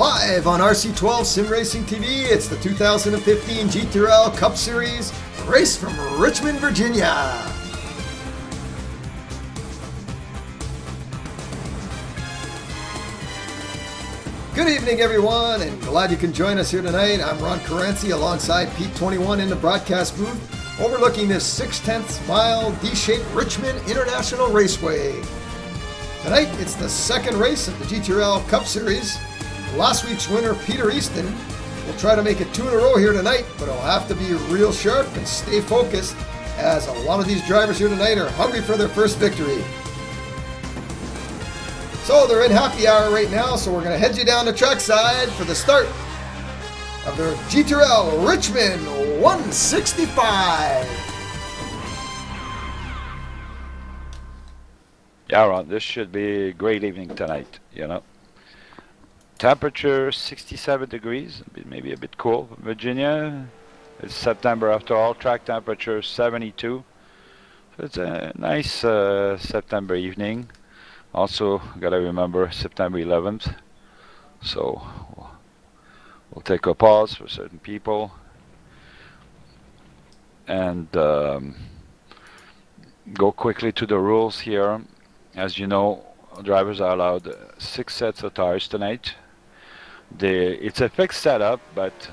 Live on RC12 Sim Racing TV, it's the 2015 GTRL Cup Series race from Richmond, Virginia. Good evening, everyone, and glad you can join us here tonight. I'm Ron Caranci alongside Pete 21 in the broadcast booth, overlooking this 6/10 mile D-shaped Richmond International Raceway. Tonight, it's the second race of the GTRL Cup Series. Last week's winner, Peter Easton, will try to make it 2 in a row here tonight, but he'll have to be real sharp and stay focused, as a lot of these drivers here tonight are hungry for their first victory. So they're in happy hour right now, so we're going to head you down the trackside for the start of their GTRL Richmond 165. Yeah, Ron, this should be a great evening tonight, you know. Temperature 67 degrees, maybe a bit cool. Virginia, it's September after all. Track temperature 72. So it's a nice September evening. Also, gotta remember September 11th. So we'll take a pause for certain people and go quickly to the rules here. As you know, drivers are allowed 6 sets of tires tonight. It's a fixed setup, but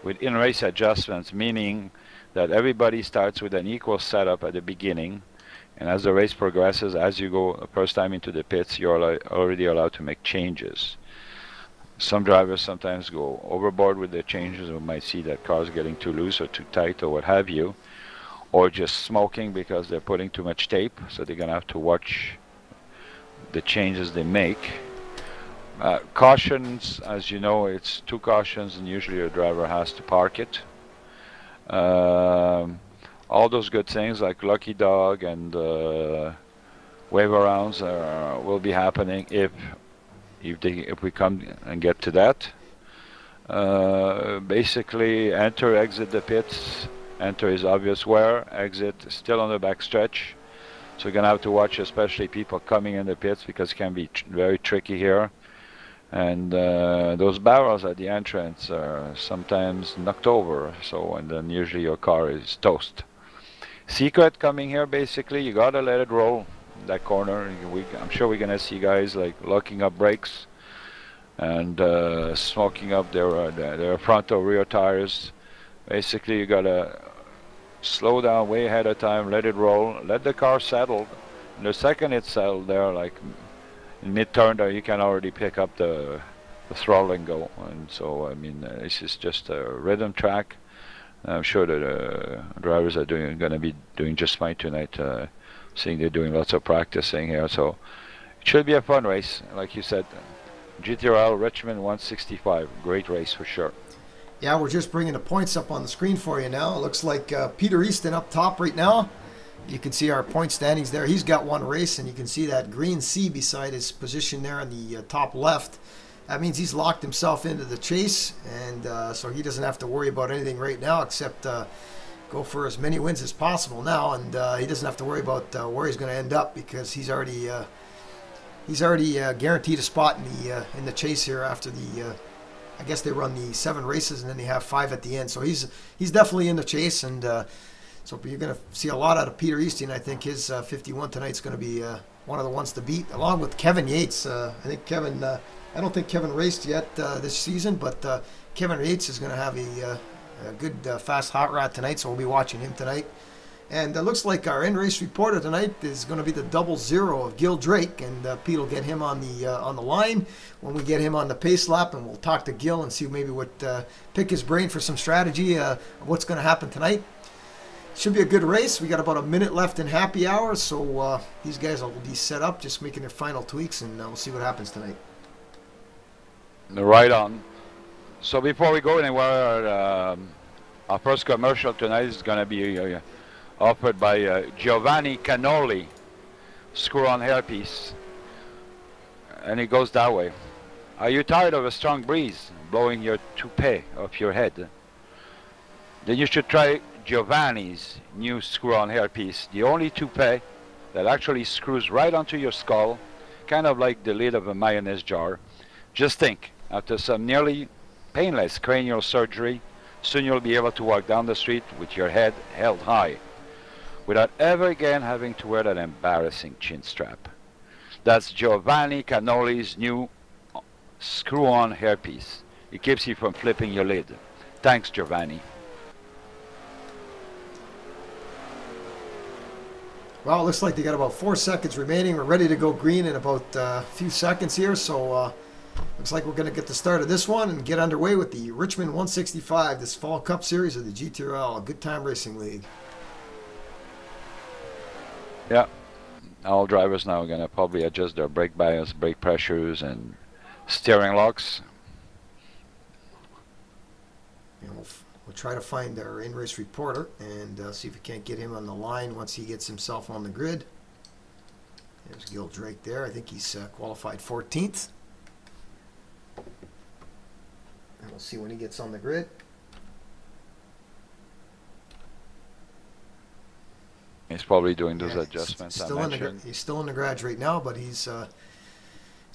with in-race adjustments, meaning that everybody starts with an equal setup at the beginning, and as the race progresses, as you go the first time into the pits, you're already allowed to make changes. Some drivers sometimes go overboard with the changes. We might see that cars getting too loose or too tight or what have you, or just smoking because they're putting too much tape, so they're going to have to watch the changes they make. Cautions, as you know, it's 2 cautions, and usually a driver has to park it. All those good things like lucky dog and wave arounds will be happening if we come and get to that. Basically, enter, exit the pits. Enter is obvious where, exit still on the back stretch. So you're gonna have to watch, especially people coming in the pits, because it can be very tricky here. And those barrels at the entrance are sometimes knocked over, and then usually your car is toast. Secret coming here, basically, you gotta let it roll that corner. I'm sure we're gonna see guys like locking up brakes and smoking up their front or rear tires. Basically, you gotta slow down way ahead of time, let it roll, let the car settle. And the second it's settled there, like in mid-turn there, you can already pick up the throttle and go. And so, I mean, this is just a rhythm track. I'm sure that drivers are going to be doing just fine tonight, seeing they're doing lots of practicing here. So it should be a fun race, like you said. GTRL Richmond 165, great race for sure. Yeah, we're just bringing the points up on the screen for you now. It looks like Peter Easton up top right now. You can see our point standings there. He's got 1 race, and you can see that green C beside his position there on the top left. That means he's locked himself into the chase, and so he doesn't have to worry about anything right now except go for as many wins as possible now, and he doesn't have to worry about where he's going to end up, because he's already guaranteed a spot in the chase here after the. I guess they run the 7 races and then they have 5 at the end, so he's definitely in the chase, and so you're going to see a lot out of Peter Easton. I think his 51 tonight's going to be one of the ones to beat, along with Kevin Yates. I don't think Kevin raced yet this season, but Kevin Yates is going to have a good fast hot rod tonight, so we'll be watching him tonight. And it looks like our in-race reporter tonight is going to be the 00 of Gil Drake, and Pete will get him on the line when we get him on the pace lap, and we'll talk to Gil and see maybe pick his brain for some strategy of what's going to happen tonight. Should be a good race. We got about a minute left in happy hour, so these guys will be set up, just making their final tweaks, and we'll see what happens tonight. Right on. So before we go anywhere, our first commercial tonight is going to be offered by Giovanni Cannoli, screw-on hairpiece, and it goes that way. Are you tired of a strong breeze blowing your toupee off your head? Then you should try Giovanni's new screw-on hairpiece, the only toupee that actually screws right onto your skull, kind of like the lid of a mayonnaise jar. Just think, after some nearly painless cranial surgery, soon you'll be able to walk down the street with your head held high, without ever again having to wear that embarrassing chin strap. That's Giovanni Cannoli's new screw-on hairpiece. It keeps you from flipping your lid. Thanks, Giovanni. Well, it looks like they got about 4 seconds remaining. We're ready to go green in about a few seconds here, so looks like we're going to get the start of this one and get underway with the Richmond 165, this Fall Cup Series of the GTRL, Good Time Racing League. Yeah, all drivers now are going to probably adjust their brake bias, brake pressures, and steering locks. And we'll try to find our in-race reporter and see if we can't get him on the line once he gets himself on the grid. There's Gil Drake there. I think he's qualified 14th. And we'll see when he gets on the grid. He's probably doing those Yeah, adjustments I still mentioned. he's still in the garage right now, but he's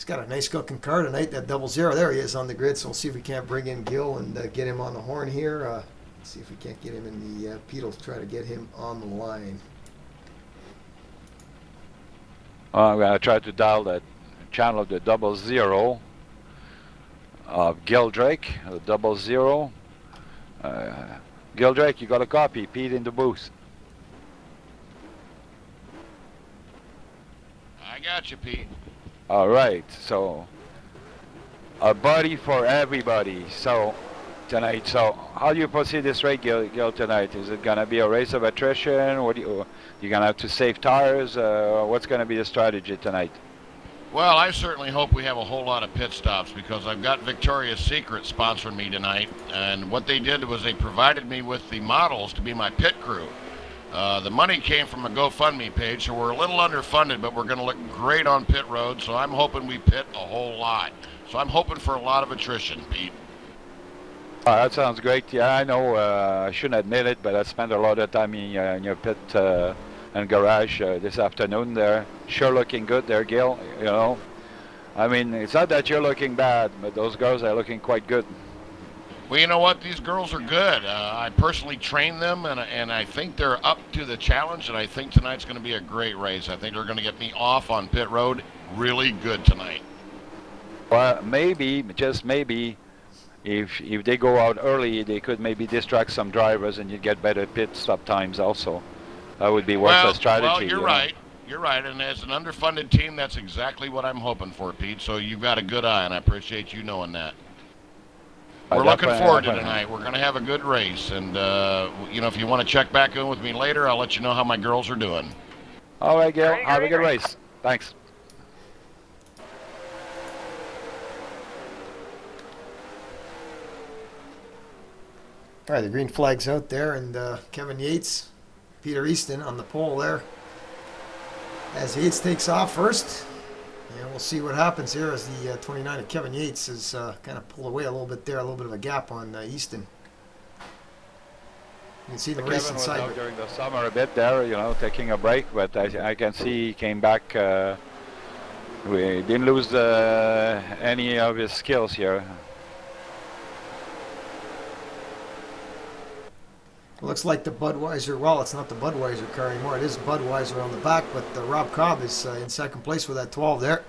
got a nice looking car tonight, that 00. There he is on the grid, so we'll see if we can't bring in Gil and get him on the horn here. See if we can't get him in the pedal to try to get him on the line. I'm going to try to dial that channel of the 00 of Gil Drake, the 00. Gil Drake, you got a copy. Pete in the booth. I got you, Pete. All right, so a buddy for everybody. So tonight, so how do you foresee this race, Gil, tonight? Is it gonna be a race of attrition? What you gonna have to save tires? What's gonna be the strategy tonight? Well, I certainly hope we have a whole lot of pit stops because I've got Victoria's Secret sponsoring me tonight, and what they did was they provided me with the models to be my pit crew. The money came from a GoFundMe page, so we're a little underfunded, but we're going to look great on pit road, so I'm hoping we pit a whole lot. So I'm hoping for a lot of attrition, Pete. That sounds great. Yeah, I know I shouldn't admit it, but I spent a lot of time in your pit and garage this afternoon there. Sure looking good there, Gil, you know. I mean, it's not that you're looking bad, but those girls are looking quite good. Well, you know what? These girls are good. I personally trained them, and I think they're up to the challenge, and I think tonight's going to be a great race. I think they're going to get me off on pit road really good tonight. Well, maybe, just maybe, if they go out early, they could maybe distract some drivers and you get better pit stop times also. That would be worth a strategy. Well, you're right. You're right, and as an underfunded team, that's exactly what I'm hoping for, Pete. So you've got a good eye, and I appreciate you knowing that. We're looking forward to tonight. We're going to have a good race, and you know, if you want to check back in with me later, I'll let you know how my girls are doing. All right, Gil. Have a good race. Thanks. All right, the green flag's out there, and Kevin Yates, Peter Easton on the pole there. As Yates takes off first, and we'll see what happens here as the 29 of Kevin Yates is kind of pulled away a little bit there, a little bit of a gap on Easton. You can see the race Kevin was inside. out during the summer a bit there, you know, taking a break, but I can see he came back. We didn't lose any of his skills here. It looks like the Budweiser, well, it's not the Budweiser car anymore. It is Budweiser on the back, but Rob Cobb is in second place with that 12 there.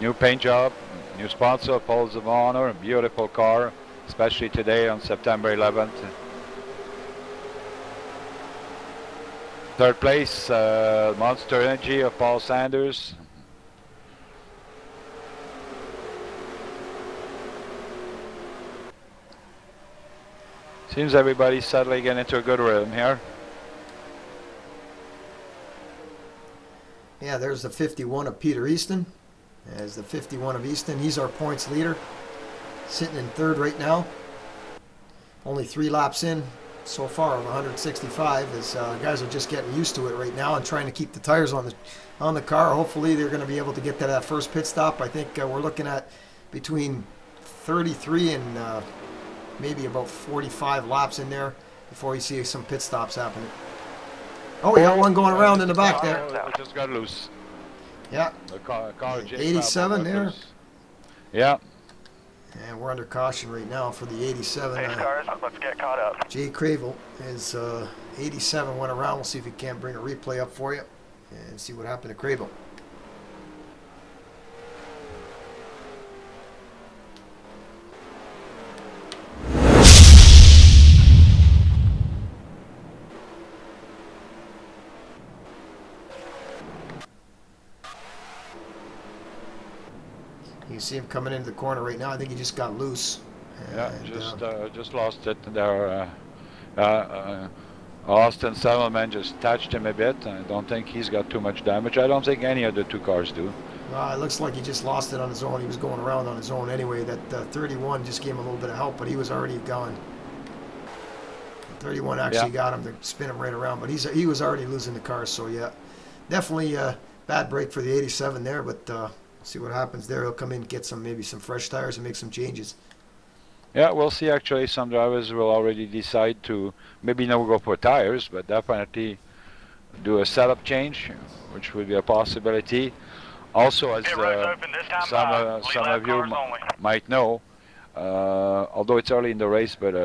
New paint job, new sponsor, Poles of Honor, beautiful car, especially today on September 11th. Third place, Monster Energy of Paul Sanders. Seems everybody's settling into a good rhythm here. Yeah, there's the 51 of Peter Easton. As the 51 of Easton, he's our points leader. Sitting in third right now. Only 3 laps in so far of 165 as guys are just getting used to it right now and trying to keep the tires on the car. Hopefully they're going to be able to get to that first pit stop. I think we're looking at between 33 and maybe about 45 laps in there before you see some pit stops happening. Oh, we got one going around in the back there. It just got loose. Yeah. The car 87 there. Yeah. And we're under caution right now for the 87. Pace cars, let's get caught up. Jay Cravel is 87 went around. We'll see if we can't bring a replay up for you and see what happened to Cravel. You can see him coming into the corner right now. I think he just got loose. Yeah, And, just lost it there. Austin Settleman just touched him a bit. I don't think he's got too much damage. I don't think any of the two cars do. it looks like he just lost it on his own. He was going around on his own anyway. That 31 just gave him a little bit of help, but he was already gone. 31 actually got him to spin him right around, but he was already losing the car. So yeah, definitely bad break for the 87 there. But see what happens there. He'll come in, get maybe some fresh tires, and make some changes. Yeah, we'll see. Actually, some drivers will already decide to maybe not go for tires, but definitely do a setup change, which would be a possibility. Also, as some of you might know, although it's early in the race, but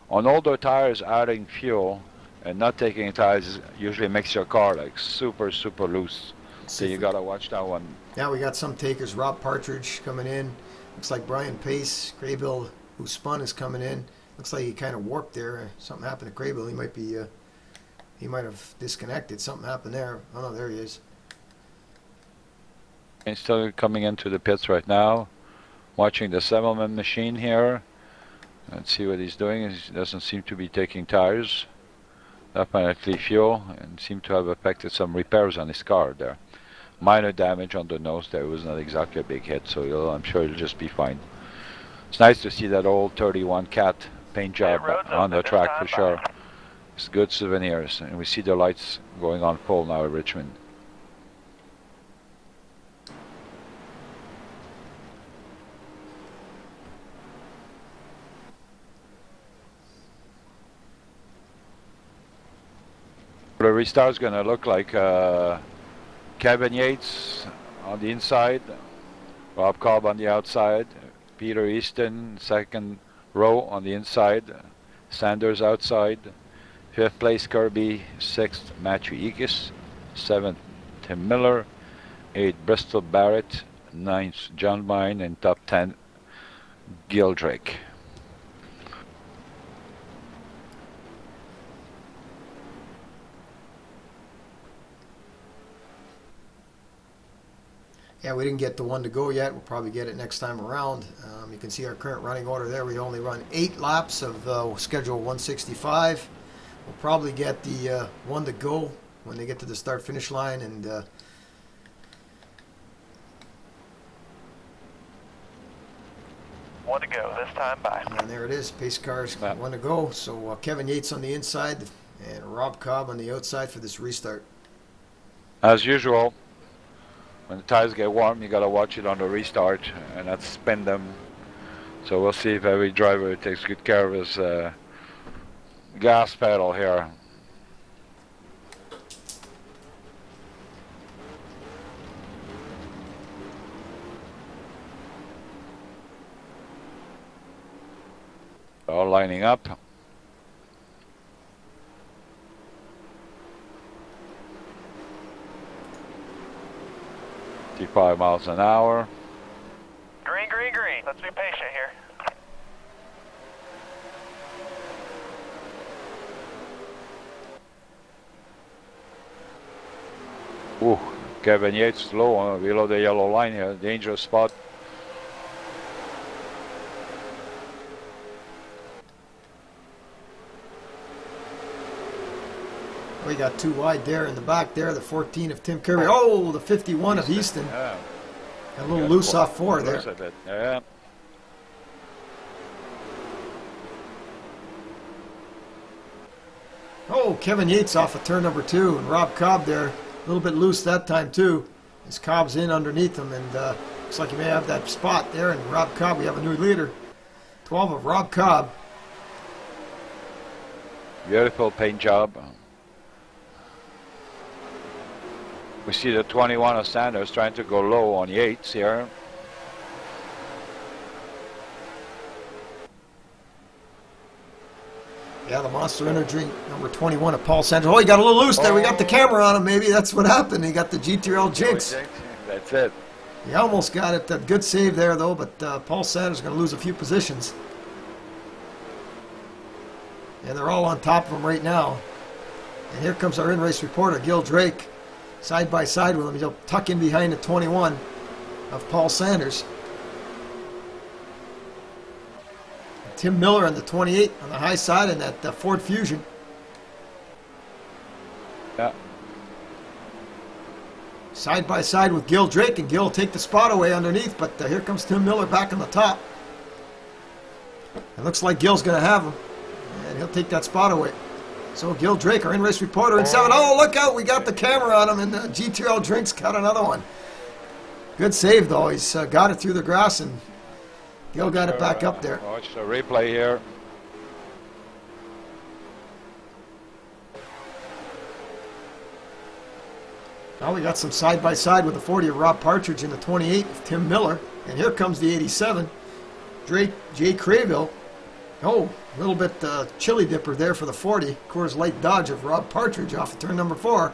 on older tires, adding fuel and not taking tires usually makes your car like super loose. So you gotta watch that one. Yeah, we got some takers. Rob Partridge coming in. Looks like Brian Pace, Graybill, who spun, is coming in. Looks like he kind of warped there. Something happened to Graybill. He might have disconnected. Something happened there. Oh no, there he is. He's still coming into the pits right now. Watching the Settleman machine here. Let's see what he's doing. He doesn't seem to be taking tires. Definitely fuel, and seem to have affected some repairs on his car there. Minor damage on the nose there. It was not exactly a big hit, so I'm sure it'll just be fine. It's nice to see that old 31 Cat paint job on the track for sure. It's good souvenirs, and we see the lights going on full now at Richmond. The restart is going to look like Kevin Yates on the inside, Rob Cobb on the outside, Peter Easton second row on the inside, Sanders outside, 5th place Kirby, 6th Matthew Eakes, 7th Tim Miller, 8th Bristol Barrett, 9th John Mine, and top 10 Gildrake. Yeah, we didn't get the one to go yet. We'll probably get it next time around. You can see our current running order there. We only run 8 laps of schedule 165. We'll probably get the one to go when they get to the start-finish line. And one to go this time by. And there it is. Pace cars, one to go. So Kevin Yates on the inside and Rob Cobb on the outside for this restart. As usual, when the tires get warm, you gotta watch it on the restart and not spin them. So we'll see if every driver takes good care of his gas pedal here. All lining up. 55 miles an hour. Green, green, green. Let's be patient here. Ooh, Kevin Yates low below the yellow line here. Dangerous spot. We got 2 wide there in the back there. The 14 of Tim Curry. Oh, the 51 of Easton. Yeah. A little loose off 4 there. A bit. Yeah. Oh, Kevin Yates off of turn number 2. And Rob Cobb there. A little bit loose that time too. As Cobb's in underneath him. And looks like he may have that spot there. And Rob Cobb, we have a new leader. 12 of Rob Cobb. Beautiful paint job. We see the 21 of Sanders trying to go low on Yates here. Yeah, the Monster Energy number 21 of Paul Sanders. Oh, he got a little loose there. We got the camera on him. Maybe that's what happened. He got the GTRL jinx. That's it. He almost got it. A good save there, though, but Paul Sanders is going to lose a few positions. And they're all on top of him right now. And here comes our in-race reporter, Gil Drake, side by side with him. He'll tuck in behind the 21 of Paul Sanders. Tim Miller on the 28 on the high side in that Ford Fusion. Yeah. Side by side with Gil Drake, and Gil will take the spot away underneath, but here comes Tim Miller back on the top. It looks like Gil's going to have him, and he'll take that spot away. So Gil Drake, our in-race reporter in 7. Oh, look out, we got the camera on him, and GTRL Drink's got another one. Good save, though. He's got it through the grass, and Gil got it back up there. Watch the replay here. Now we got some side-by-side with the 40 of Rob Partridge and the 28 of Tim Miller. And here comes the 87, Drake J. Crayville. Oh, a little bit chili dipper there for the 40. Coors Light Dodge of Rob Partridge off of turn number 4.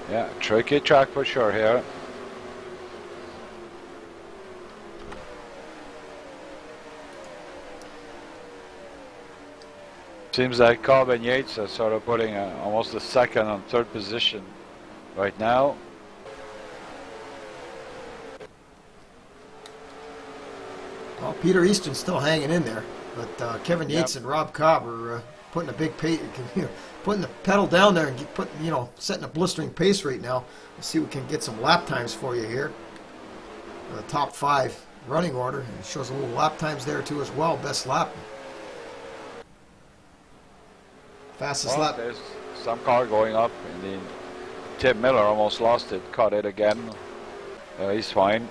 Yeah, tricky track for sure here. Seems like Corbin Yates is sort of putting almost the second and third position right now. Well, Peter Easton's still hanging in there, but Kevin Yates and Rob Cobb are putting a big pace, putting the pedal down there and setting a blistering pace right now. Let's see if we can get some lap times for you here. The top 5 running order. It shows a little lap times there too as well. Best lap. Fastest lap. There's some car going up, and then Tim Miller almost lost it, caught it again. He's fine.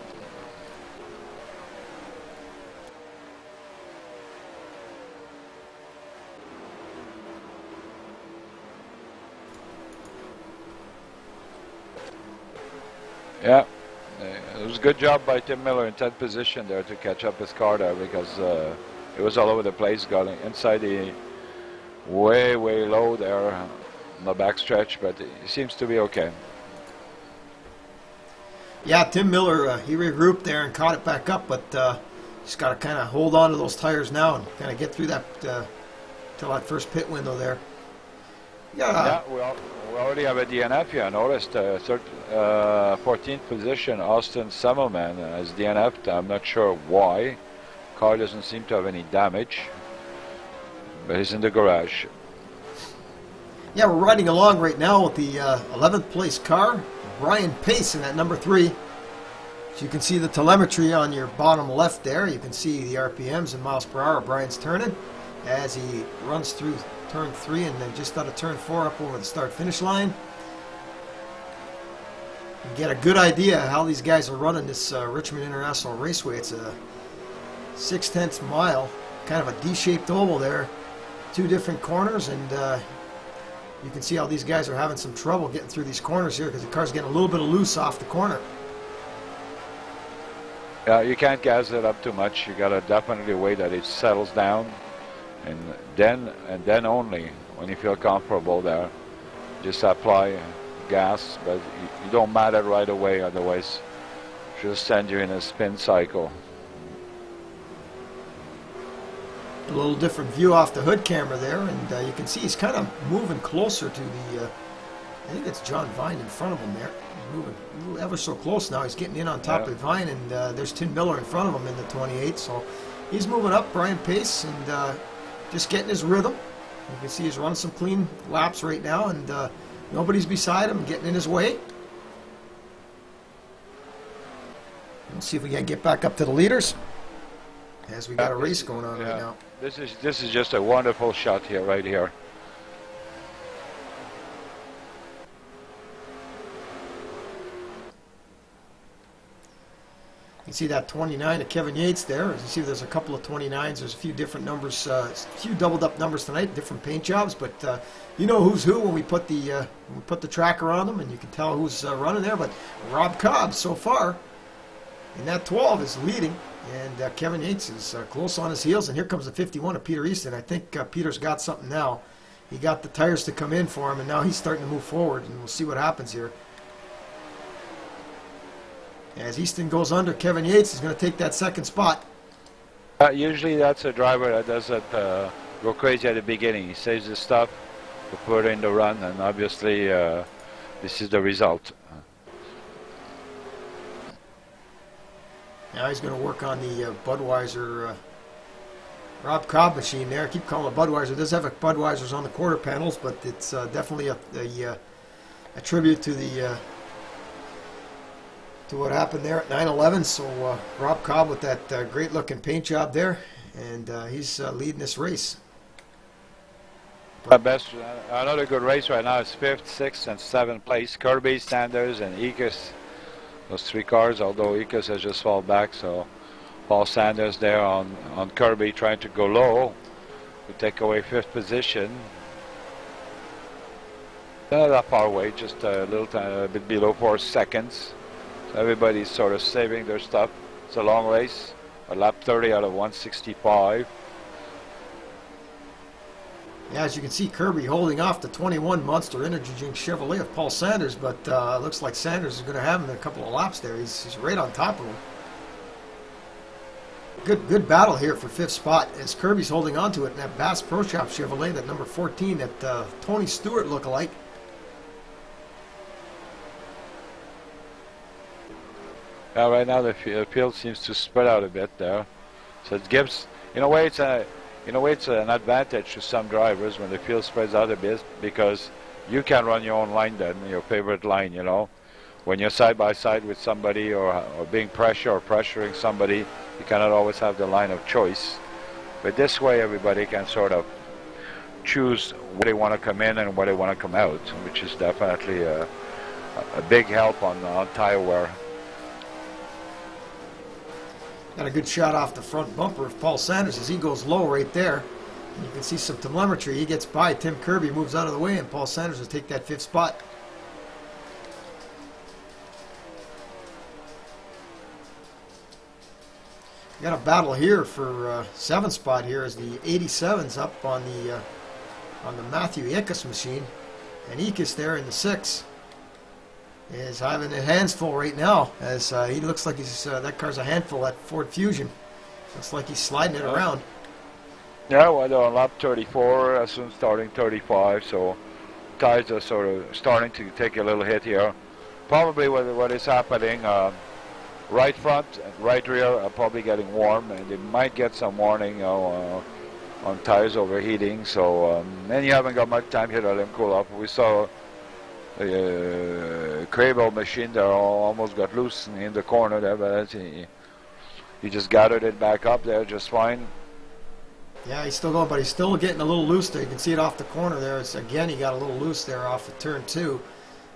Yeah, it was a good job by Tim Miller in 10th position there to catch up his car there, because it was all over the place, got inside the way low there on the backstretch, but he seems to be okay. Yeah, Tim Miller, he regrouped there and caught it back up, but just got to kind of hold on to those tires now and kind of get through that till that first pit window there. Yeah, we already have a DNF here. I noticed 14th position, Austin Semmelman has DNF'd. I'm not sure why. Car doesn't seem to have any damage, but he's in the garage. Yeah, we're riding along right now with the 11th place car, Brian Pace in that number 3. So you can see the telemetry on your bottom left there. You can see the RPMs and miles per hour Brian's turning as he runs through turn 3 and then just out of turn 4 up over the start-finish line. You get a good idea how these guys are running this Richmond International Raceway. It's a 0.6 mile, kind of a D-shaped oval there. 2 different corners, and you can see how these guys are having some trouble getting through these corners here because the car's getting a little bit of loose off the corner. Yeah, you can't gas it up too much. You gotta definitely wait that it settles down, and then only when you feel comfortable there, just apply gas, but you don't matter right away, otherwise she'll send you in a spin cycle. A little different view off the hood camera there, and you can see he's kind of moving closer to the I think it's John Vine in front of him there. He's moving ever so close now. He's getting in on top of Vine, and there's Tim Miller in front of him in the 28, so he's moving up, Brian Pace, and just getting his rhythm. You can see he's running some clean laps right now, and nobody's beside him, getting in his way. We'll see if we can get back up to the leaders as we got a race going on right now. This is just a wonderful shot here, right here. You see that 29 of Kevin Yates there. As you see, there's a couple of 29s. There's a few different numbers, a few doubled up numbers tonight, different paint jobs. But you know who's who when we put the tracker on them, and you can tell who's running there. But Rob Cobb so far in that 12 is leading, and Kevin Yates is close on his heels. And here comes the 51 of Peter Easton. I think Peter's got something now. He got the tires to come in for him, and now he's starting to move forward, and we'll see what happens here. As Easton goes under, Kevin Yates is going to take that second spot. Usually that's a driver that doesn't go crazy at the beginning. He saves his stuff to put in the run, and obviously this is the result. Now he's going to work on the Budweiser Rob Cobb machine there. I keep calling it Budweiser. It does have a Budweiser's on the quarter panels, but it's definitely a tribute to the to what happened there at 9/11. So Rob Cobb with that great looking paint job there, and he's leading this race. Another good race right now is 5th, 6th, and 7th place. Kirby, Sanders, and Ekus. Those three cars, although Ekus has just fallen back, so Paul Sanders there on Kirby trying to go low to take away 5th position. Not that far away, just a bit below 4 seconds. So everybody's sort of saving their stuff. It's a long race, a lap 30 out of 165. Yeah, as you can see, Kirby holding off the 21 Monster Energy Drink Chevrolet of Paul Sanders, but it looks like Sanders is going to have him in a couple of laps there. He's right on top of him. Good battle here for 5th spot as Kirby's holding on to it in that Bass Pro Shop Chevrolet, that number 14, that Tony Stewart lookalike. Right now the field seems to spread out a bit there, so it gives, in a way, it's an advantage to some drivers when the field spreads out a bit, because you can run your own line then, your favorite line. You know, when you're side by side with somebody or being pressuring somebody, you cannot always have the line of choice. But this way, everybody can sort of choose where they want to come in and where they want to come out, which is definitely a big help on tire wear. Got a good shot off the front bumper of Paul Sanders as he goes low right there. And you can see some telemetry. He gets by. Tim Kirby moves out of the way, and Paul Sanders will take that 5th spot. We got a battle here for 7th spot here as the 87's up on the Matthew Ickes machine, and Ickes there in the 6th. Is having his hands full right now, as he looks like he's that car's a handful, that Ford Fusion. Looks like he's sliding it around. Yeah, well, they're on lap 34, soon starting 35, so tires are sort of starting to take a little hit here. Probably what is happening, right front and right rear are probably getting warm, and they might get some warning on tires overheating. So and you haven't got much time here to let them cool off. We saw Crable machine there almost got loose in the corner there, but he just gathered it back up there just fine. Yeah, he's still going, but he's still getting a little loose there. You can see it off the corner there. It's, again, he got a little loose there off of turn 2.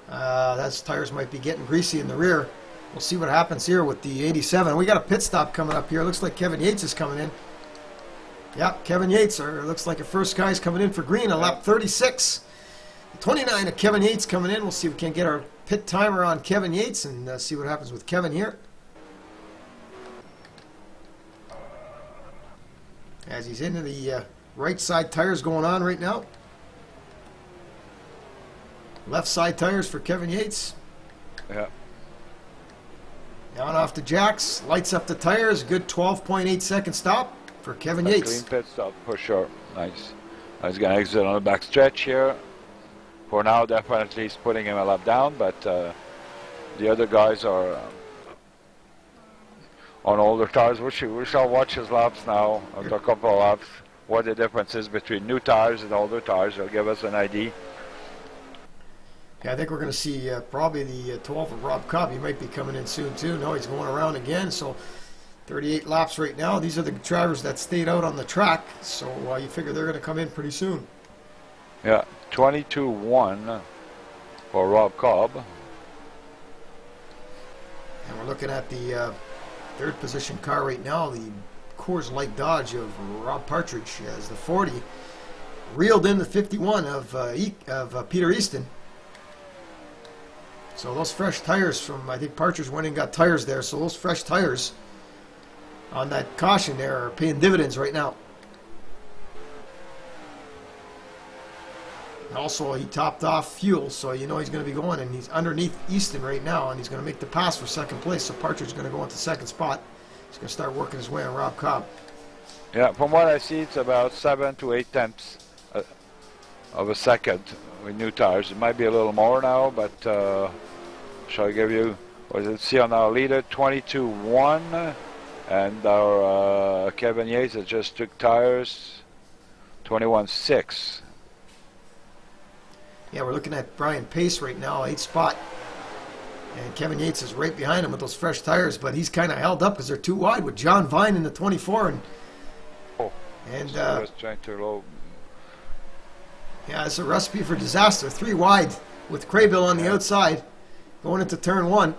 Those tires might be getting greasy in the rear. We'll see what happens here with the 87. We got a pit stop coming up here. Looks like Kevin Yates is coming in. Yeah, Kevin Yates, looks like a first guy's coming in for green on lap 36. 29 of Kevin Yates coming in. We'll see if we can get our pit timer on Kevin Yates and see what happens with Kevin here. As he's into the right side tires going on right now. Left side tires for Kevin Yates. Yeah. Down off the jacks, lights up the tires. Good 12.8 second stop for Kevin Yates. Clean pit stop for sure. Nice. He's going to exit on the back stretch here. For now, definitely he's putting him a lap down, but the other guys are on older tires. We shall watch his laps now, after a couple of laps, what the difference is between new tires and older tires. It'll give us an idea. Yeah, I think we're going to see probably the 12 of Rob Cobb. He might be coming in soon, too. No, he's going around again, so 38 laps right now. These are the drivers that stayed out on the track, so you figure they're going to come in pretty soon. Yeah, 22-1 for Rob Cobb. And we're looking at the Third position car right now, the Coors Light Dodge of Rob Partridge, as the 40 reeled in the 51 of Peter Easton. So those fresh tires from, I think Partridge went and got tires there, so those fresh tires on that caution there are paying dividends right now. Also, he topped off fuel, so you know he's going to be going, and he's underneath Easton right now, and he's going to make the pass for second place. So Partridge is going to go into second spot. He's going to start working his way on Rob Cobb. Yeah, from what I see, it's about 7 to 8 tenths of a second with new tires. It might be a little more now, but shall I give you, what does it see on our leader? 22.1, and our Kevin Yates that just took tires, 21.6. Yeah, we're looking at Brian Pace right now, 8th spot. And Kevin Yates is right behind him with those fresh tires, but he's kind of held up because they're too wide with John Vine in the 24. And So I was trying to low. yeah, it's a recipe for disaster. 3 wide with Craybill on the outside going into turn 1.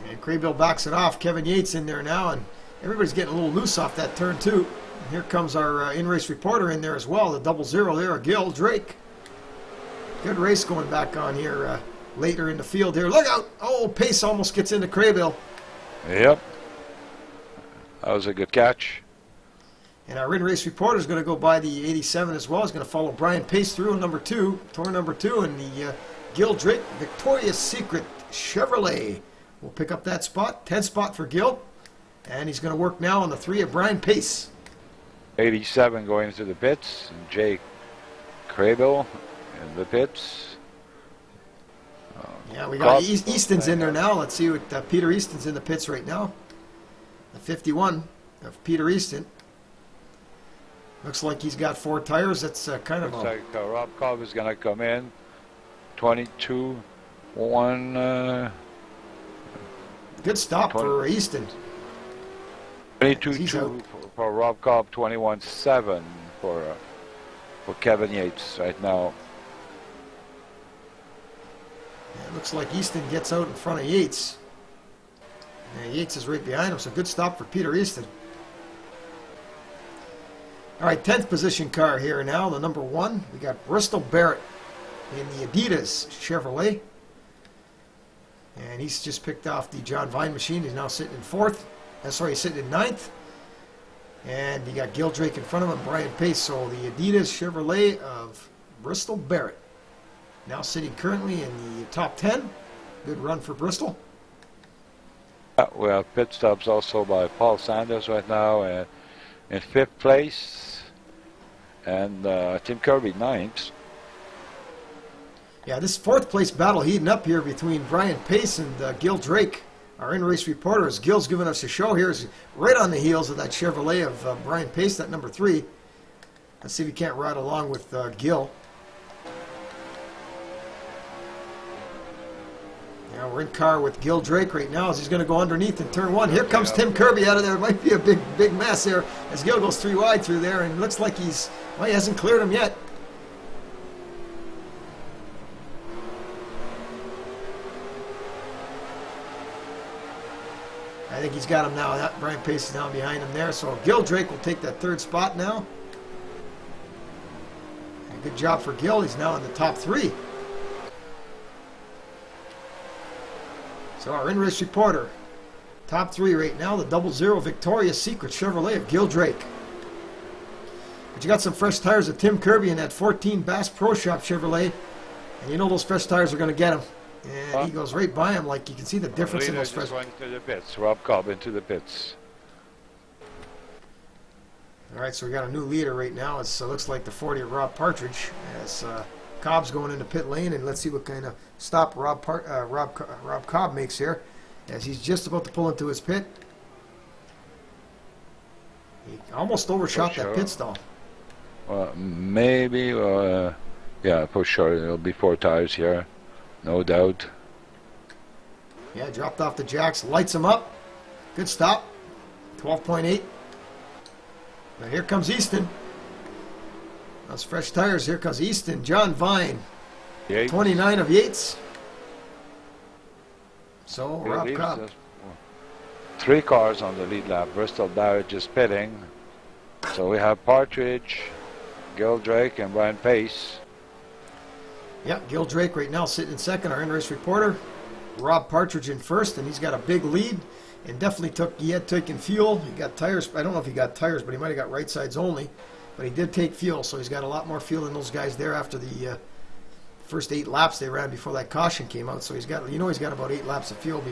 And Craybill backs it off. Kevin Yates in there now, and everybody's getting a little loose off that turn 2. Here comes our in-race reporter in there as well, the 00 there, Gil Drake. Good race going back on here later in the field here. Look out! Oh, Pace almost gets into Craybill. Yep. That was a good catch. And our in-race reporter is going to go by the 87 as well. He's going to follow Brian Pace through number 2, turn number 2, and the Gil Drake Victoria's Secret Chevrolet will pick up that spot. 10th spot for Gil. And he's going to work now on the 3 of Brian Pace. 87 going into the pits, and Jake Crable in the pits. Yeah, we got Easton's in there now. Let's see what Peter Easton's in the pits right now. The 51 of Peter Easton. Looks like he's got 4 tires. That's kind of Looks like Rob Cobb is going to come in. 22, 1. Good stop for Easton. 22, 2 for Rob Cobb. 21.7 for Kevin Yates right now. Yeah, it looks like Easton gets out in front of Yates. Yeah, Yates is right behind him, so good stop for Peter Easton. All right, 10th position car here now, the number 1. We got Bristol Barrett in the Adidas Chevrolet. And he's just picked off the John Vine machine. He's now sitting in 4th. He's sitting in 9th. And you got Gil Drake in front of him, Brian Pace. So the Adidas Chevrolet of Bristol Barrett. Now sitting currently in the top 10. Good run for Bristol. We have pit stops also by Paul Sanders right now in 5th place. And Tim Kirby 9th. Yeah, this 4th place battle heating up here between Brian Pace and Gil Drake. Our in-race reporter, as Gil's giving us a show here, is right on the heels of that Chevrolet of Brian Pace, that number 3. Let's see if we can't ride along with Gil. Yeah, we're in car with Gil Drake right now as he's going to go underneath in turn 1. Here comes Tim Kirby out of there. It might be a big mess there as Gil goes 3 wide through there, and looks like he hasn't cleared him yet. I think he's got him now. Brian Pace is down behind him there. So Gil Drake will take that 3rd spot now. And good job for Gil. He's now in the top 3. So our in-race reporter, top 3 right now, the 00 Victoria's Secret Chevrolet of Gil Drake. But you got some fresh tires of Tim Kirby in that 14 Bass Pro Shop Chevrolet. And you know those fresh tires are going to get him. And he goes right by him, like you can see the difference in those fresh. Just went to the pits. Rob Cobb into the pits. All right, so we got a new leader right now. It looks like the 40 of Rob Partridge as Cobb's going into pit lane, and let's see what kind of stop Rob Cobb makes here as he's just about to pull into his pit. He almost overshot that pit stall. Maybe, yeah, for sure. There'll be 4 tires here. No doubt. Yeah, dropped off the jacks, lights him up. Good stop. 12.8. Now here comes Easton. Those fresh tires. Here comes Easton. John Vine. Yates. 29 of Yates. So, Rob Yates Cobb. 3 cars on the lead lap. Bristol Barrett is pitting. So we have Partridge, Gil Drake, and Brian Pace. Yeah, Gil Drake right now sitting in second, our in-race reporter. Rob Partridge in first, and he's got a big lead. And definitely he had taken fuel. He got tires. I don't know if he got tires, but he might have got right sides only. But he did take fuel, so he's got a lot more fuel than those guys there after the first 8 laps they ran before that caution came out. So he's got about 8 laps of fuel.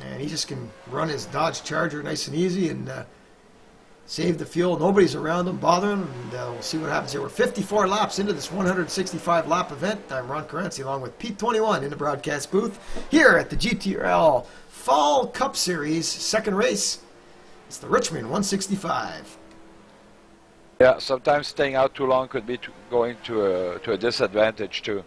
And he just can run his Dodge Charger nice and easy and save the fuel. Nobody's around him, bothering him, and we'll see what happens here. We're 54 laps into this 165-lap event. I'm Ron Caranci along with Pete 21 in the broadcast booth here at the GTRL Fall Cup Series second race. It's the Richmond 165. Yeah, sometimes staying out too long could be going to a disadvantage too.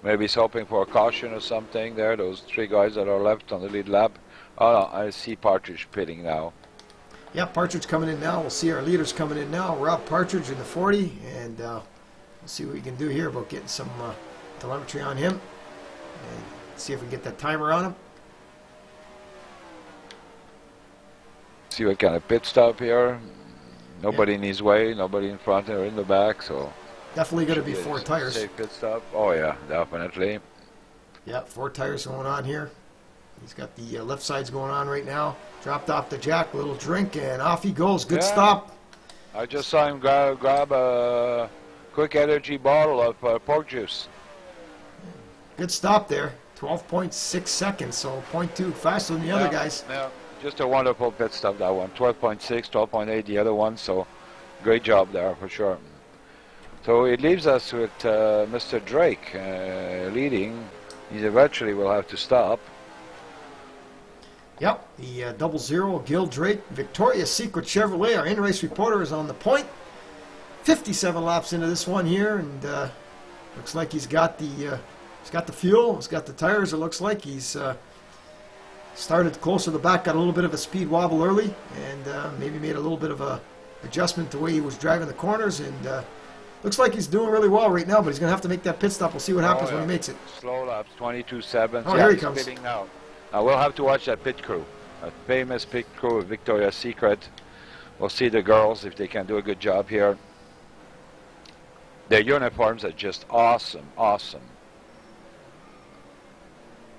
Maybe he's hoping for a caution or something there. Those 3 guys that are left on the lead lap. Oh, no, I see Partridge pitting now. Yeah, Partridge coming in now. We'll see our leaders coming in now. Rob Partridge in the 40, and we'll see what we can do here about getting some telemetry on him and see if we can get that timer on him. See what kind of pit stop here. Nobody in his way, nobody in front or in the back, so Definitely going to be 4 tires. safe pit stop. Oh yeah, definitely. Yeah, 4 tires going on here. He's got the left sides going on right now. Dropped off the jack, a little drink, and off he goes. Good stop. I just saw him grab a quick energy bottle of pork juice. Good stop there. 12.6 seconds, so 0.2 faster than the other guys. Yeah, just a wonderful pit stop, that one. 12.6, 12.8 the other one, so great job there for sure. So it leaves us with Mr. Drake leading. He eventually will have to stop. Yep, the 00 Gil Drake, Victoria's Secret Chevrolet. Our in-race reporter is on the point. 57 laps into this one here, and looks like he's got the fuel, he's got the tires. It looks like he's started closer to the back, got a little bit of a speed wobble early, and maybe made a little bit of a adjustment to the way he was driving the corners, and looks like he's doing really well right now. But he's going to have to make that pit stop. We'll see what happens when he makes it. Slow laps, 22.7. Oh, here he comes. Pitting now. Now we'll have to watch that pit crew, that famous pit crew of Victoria's Secret. We'll see the girls if they can do a good job here. Their uniforms are just awesome, awesome.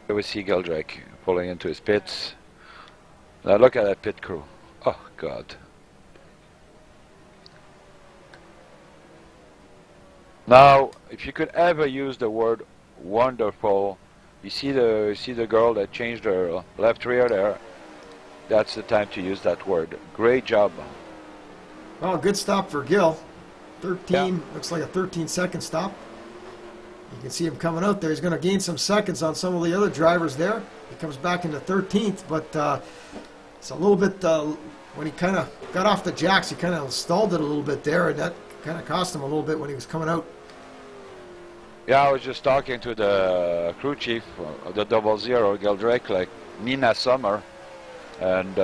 Here we see Gil Drake pulling into his pits. Now look at that pit crew. Oh God. Now, if you could ever use the word wonderful, you see the girl that changed her left rear there. That's the time to use that word. Great job. Well, good stop for Gil. 13, looks like a 13-second stop. You can see him coming out there. He's going to gain some seconds on some of the other drivers there. He comes back into 13th, but it's a little bit, when he kind of got off the jacks, he kind of stalled it a little bit there, and that kind of cost him a little bit when he was coming out. Yeah, I was just talking to the crew chief of the 00, Gil Drake, like Nina Summer, and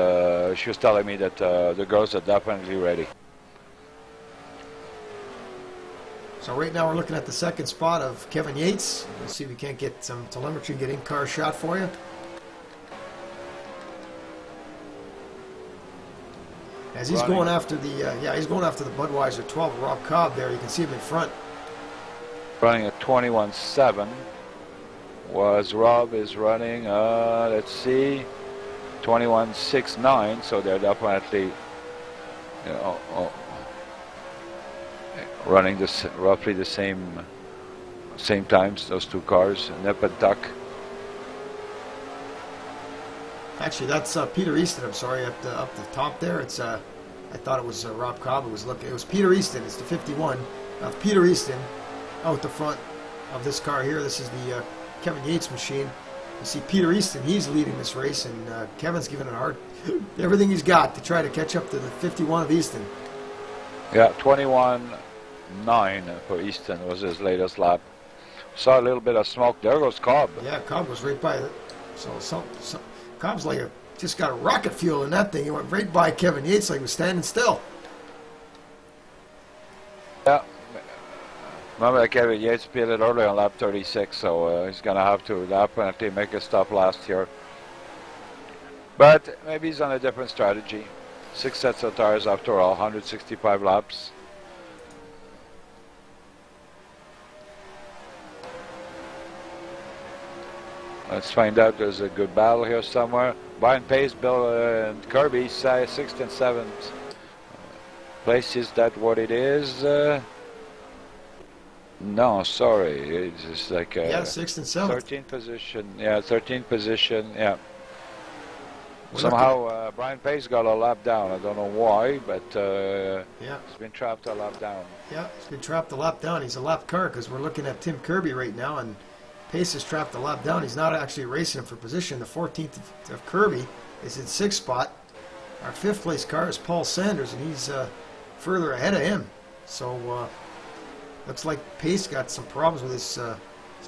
she was telling me that the girls are definitely ready. So right now we're looking at the second spot of Kevin Yates. We'll see if we can't get some telemetry and get in-car shot for you. As he's going after the, he's going after the Budweiser 12, Rob Cobb there. You can see him in front. Running at 21.7. Rob is running, let's see, 21.69, so they're definitely, running this roughly the same times, those 2 cars, Nip and Tuck. Actually, that's Peter Easton. I'm sorry, up the top there. It's I thought it was Rob Cobb. It was Peter Easton. It's the 51 of Peter Easton out the front of this car here. This is the Kevin Yates machine. You see Peter Easton. He's leading this race, and Kevin's giving it everything he's got to try to catch up to the 51 of Easton. Yeah, 21.9 for Easton was his latest lap. Saw a little bit of smoke. There goes Cobb. Yeah, Cobb was right by it. So Cobb's like just got a rocket fuel in that thing. He went right by Kevin Yates like he was standing still. Yeah. Remember that Kevin Yates pitted early on lap 36, so he's going to have to definitely make a stop last year. But maybe he's on a different strategy. 6 sets of tires after all, 165 laps. Let's find out. There's a good battle here somewhere. Brian Pace, Bill and Kirby, 6th and 7th place. Is that what it is? No, sorry. It's just like Yeah, 6th and 7th. 13th position. Yeah, 13th position. Yeah. We're Somehow Brian Pace got a lap down. I don't know why, but Yeah, he's been trapped a lap down. yeah, he's been trapped a lap down. He's a lap car because we're looking at Tim Kirby right now, and Pace is trapped a lap down. He's not actually racing him for position. The 14th of Kirby is in 6th spot. Our 5th place car is Paul Sanders, and he's further ahead of him. So looks like Pace got some problems with his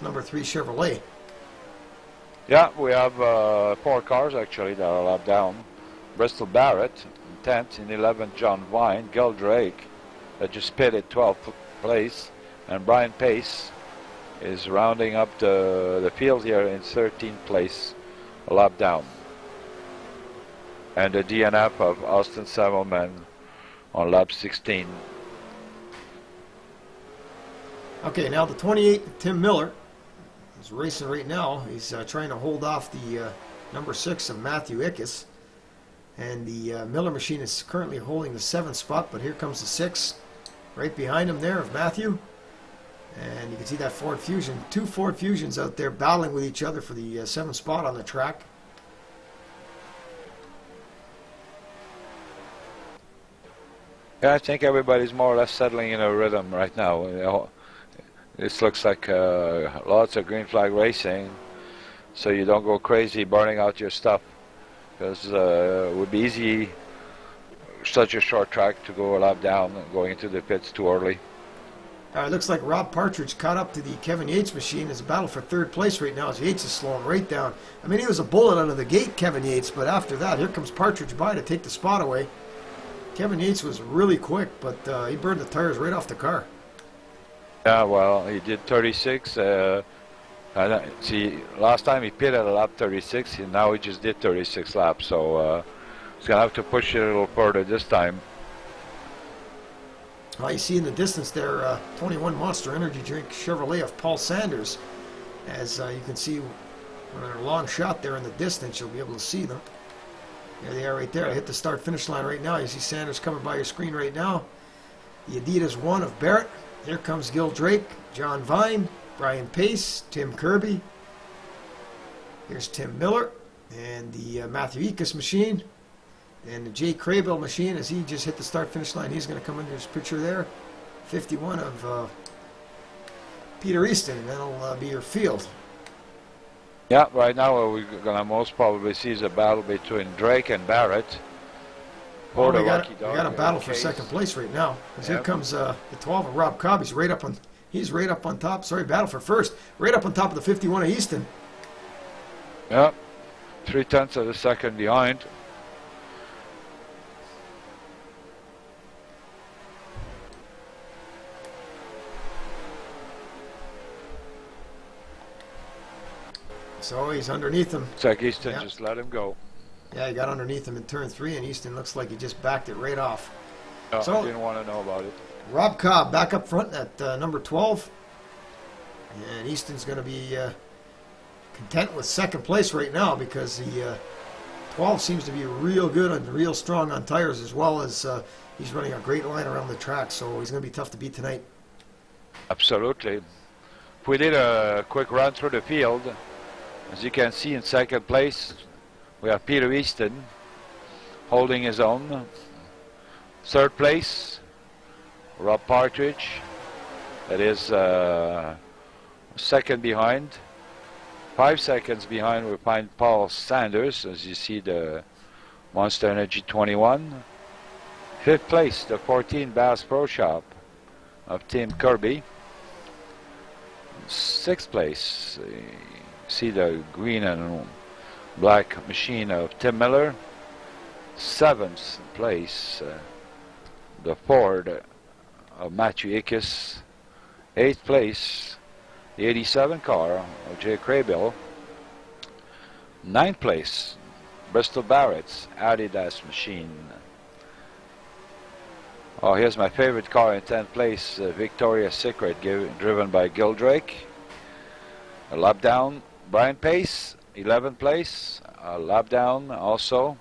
number 3 Chevrolet. Yeah, we have 4 cars actually that are lap down. Bristol Barrett in 10th, in 11th John Vine, Gil Drake that just pitted 12th place, and Brian Pace is rounding up the field here in 13th place, a lap down. And the DNF of Austin Semmelman on lap 16. Okay, now the 28, Tim Miller, is racing right now. He's trying to hold off the number 6 of Matthew Ickes. And the Miller machine is currently holding the 7th spot, but here comes the 6 right behind him there of Matthew. And you can see that Ford Fusion, 2 Ford Fusions out there battling with each other for the 7th spot on the track. Yeah, I think everybody's more or less settling in a rhythm right now. You know, this looks like lots of green flag racing, so you don't go crazy burning out your stuff, because it would be easy, such a short track, to go a lap down and going into the pits too early. It looks like Rob Partridge caught up to the Kevin Yates machine. There's a battle for 3rd place right now as Yates is slowing right down. I mean, he was a bullet out of the gate, Kevin Yates, but after that, here comes Partridge by to take the spot away. Kevin Yates was really quick, but he burned the tires right off the car. Yeah, well, he did 36. See, last time he pitted at lap 36, and now he just did 36 laps, so he's going to have to push it a little further this time. Well, you see in the distance there, 21 Monster Energy Drink Chevrolet of Paul Sanders. As you can see, on a long shot there in the distance, you'll be able to see them. There they are right there. I hit the start-finish line right now. You see Sanders coming by your screen right now. The Adidas 1 of Barrett. Here comes Gil Drake, John Vine, Brian Pace, Tim Kirby. Here's Tim Miller and the Matthew Ickes machine. And the Jay Craybill machine, as he just hit the start-finish line, he's going to come into his picture there. 51 of Peter Easton, and that'll be your field. Yeah, right now what we're going to most probably see is a battle between Drake and Barrett. Oh, we got a battle for 2nd place right now. Because Yep. here comes the 12 of Rob Cobb. He's right up on top. Sorry, battle for 1st. Right up on top of the 51 of Easton. Yeah, 0.3 of a second behind. So he's underneath him. It's like Easton Yeah. just let him go. Yeah, he got underneath him in turn 3, and Easton looks like he just backed it right off. No, So- I didn't want to know about it. Rob Cobb back up front at number 12. And Easton's going to be content with 2nd place right now because the 12 seems to be real good and real strong on tires, as well as he's running a great line around the track, so he's going to be tough to beat tonight. Absolutely. If we did a quick run through the field, as you can see in 2nd place, we have Peter Easton holding his own. 3rd place, Rob Partridge. That is 2nd behind. 5 seconds behind we find Paul Sanders, as you see the Monster Energy 21. 5th place, the 14 Bass Pro Shop of Tim Kirby. 6th place, see the green and black machine of Tim Miller. 7th place, the Ford of Matthew Ickes. 8th place, the 87 car of Jay Craybill. 9th place, Bristol Barrett's Adidas machine. Oh, here's my favorite car in 10th place, Victoria's Secret, driven by Gildrake. A lap down. Brian Pace, 11th place, a lap down also.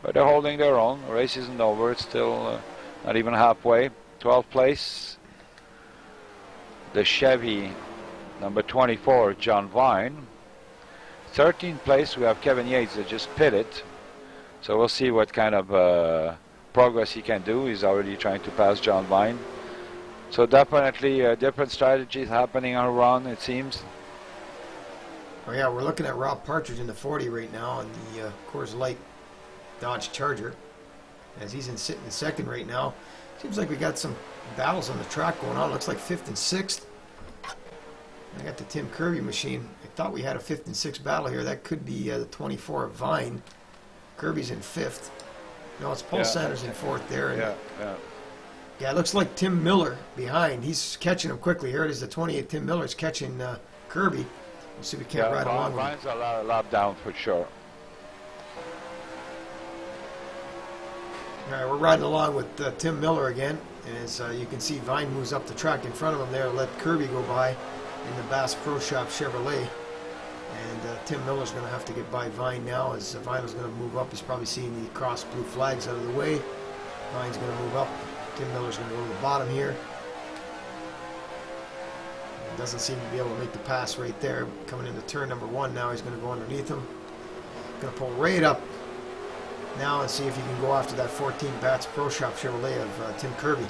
But they're holding their own. The race isn't over. It's still not even halfway. 12th place, the Chevy number 24, John Vine. 13th place, we have Kevin Yates that just pitted. So we'll see what kind of progress he can do. He's already trying to pass John Vine. So definitely different strategies happening around, it seems. Oh yeah, we're looking at Rob Partridge in the 40 right now in the Coors Light Dodge Charger, as he's sitting in second right now. Seems like we got some battles on the track going on. Looks like 5th and 6th. I got the Tim Kirby machine. I thought we had a 5th and 6th battle here. That could be the 24 of Vine. Kirby's in 5th. No, it's Paul Sanders in 4th there. And yeah, it looks like Tim Miller behind. He's catching him quickly. Here it is, the 28 Tim Miller's catching Kirby. We'll see if we can't ride along with him. Vine's a lap down for sure. All right, we're riding along with Tim Miller again. And as you can see, Vine moves up the track in front of him there, let Kirby go by in the Bass Pro Shop Chevrolet. And Tim Miller's going to have to get by Vine now, as Vine's going to move up. He's probably seeing the cross blue flags out of the way. Vine's going to move up. Tim Miller's going to go to the bottom here. Doesn't seem to be able to make the pass right there. Coming into turn number 1 now, he's going to go underneath him. Going to pull right up now and see if he can go after that 14 Bats Pro Shop Chevrolet of Tim Kirby.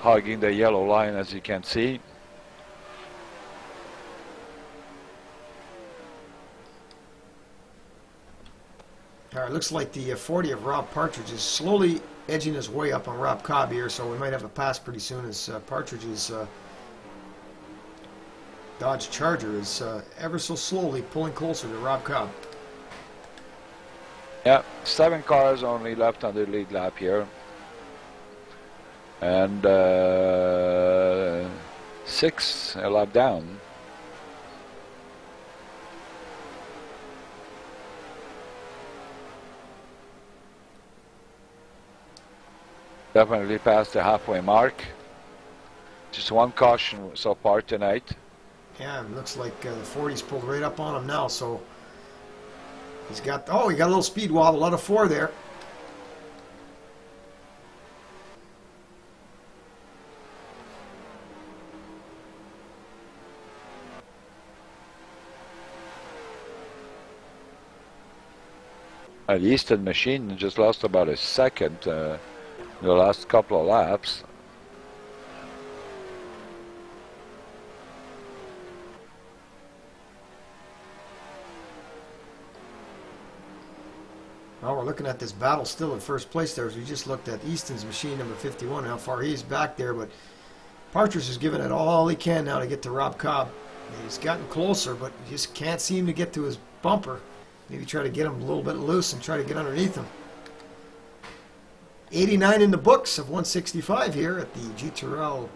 Hogging the yellow line, as you can see. All right, looks like the 40 of Rob Partridge is slowly edging his way up on Rob Cobb here, so we might have a pass pretty soon, as Partridge's Dodge Charger is ever so slowly pulling closer to Rob Cobb. Yeah, 7 cars only left on the lead lap here. And 6 a lap down. Definitely past the halfway mark. Just one caution so far tonight. Yeah, it looks like the 40's pulled right up on him now, so he's got, oh, he got a little speed wobble out of 4 there. The Easton machine just lost about a second the last couple of laps. Well, we're looking at this battle still in first place there, as we just looked at Easton's machine number 51, how far he's back there, but Partridge is giving it all he can now to get to Rob Cobb. He's gotten closer, but he just can't seem to get to his bumper. Maybe try to get him a little bit loose and try to get underneath him. 89 in the books of 165 here at the GTRL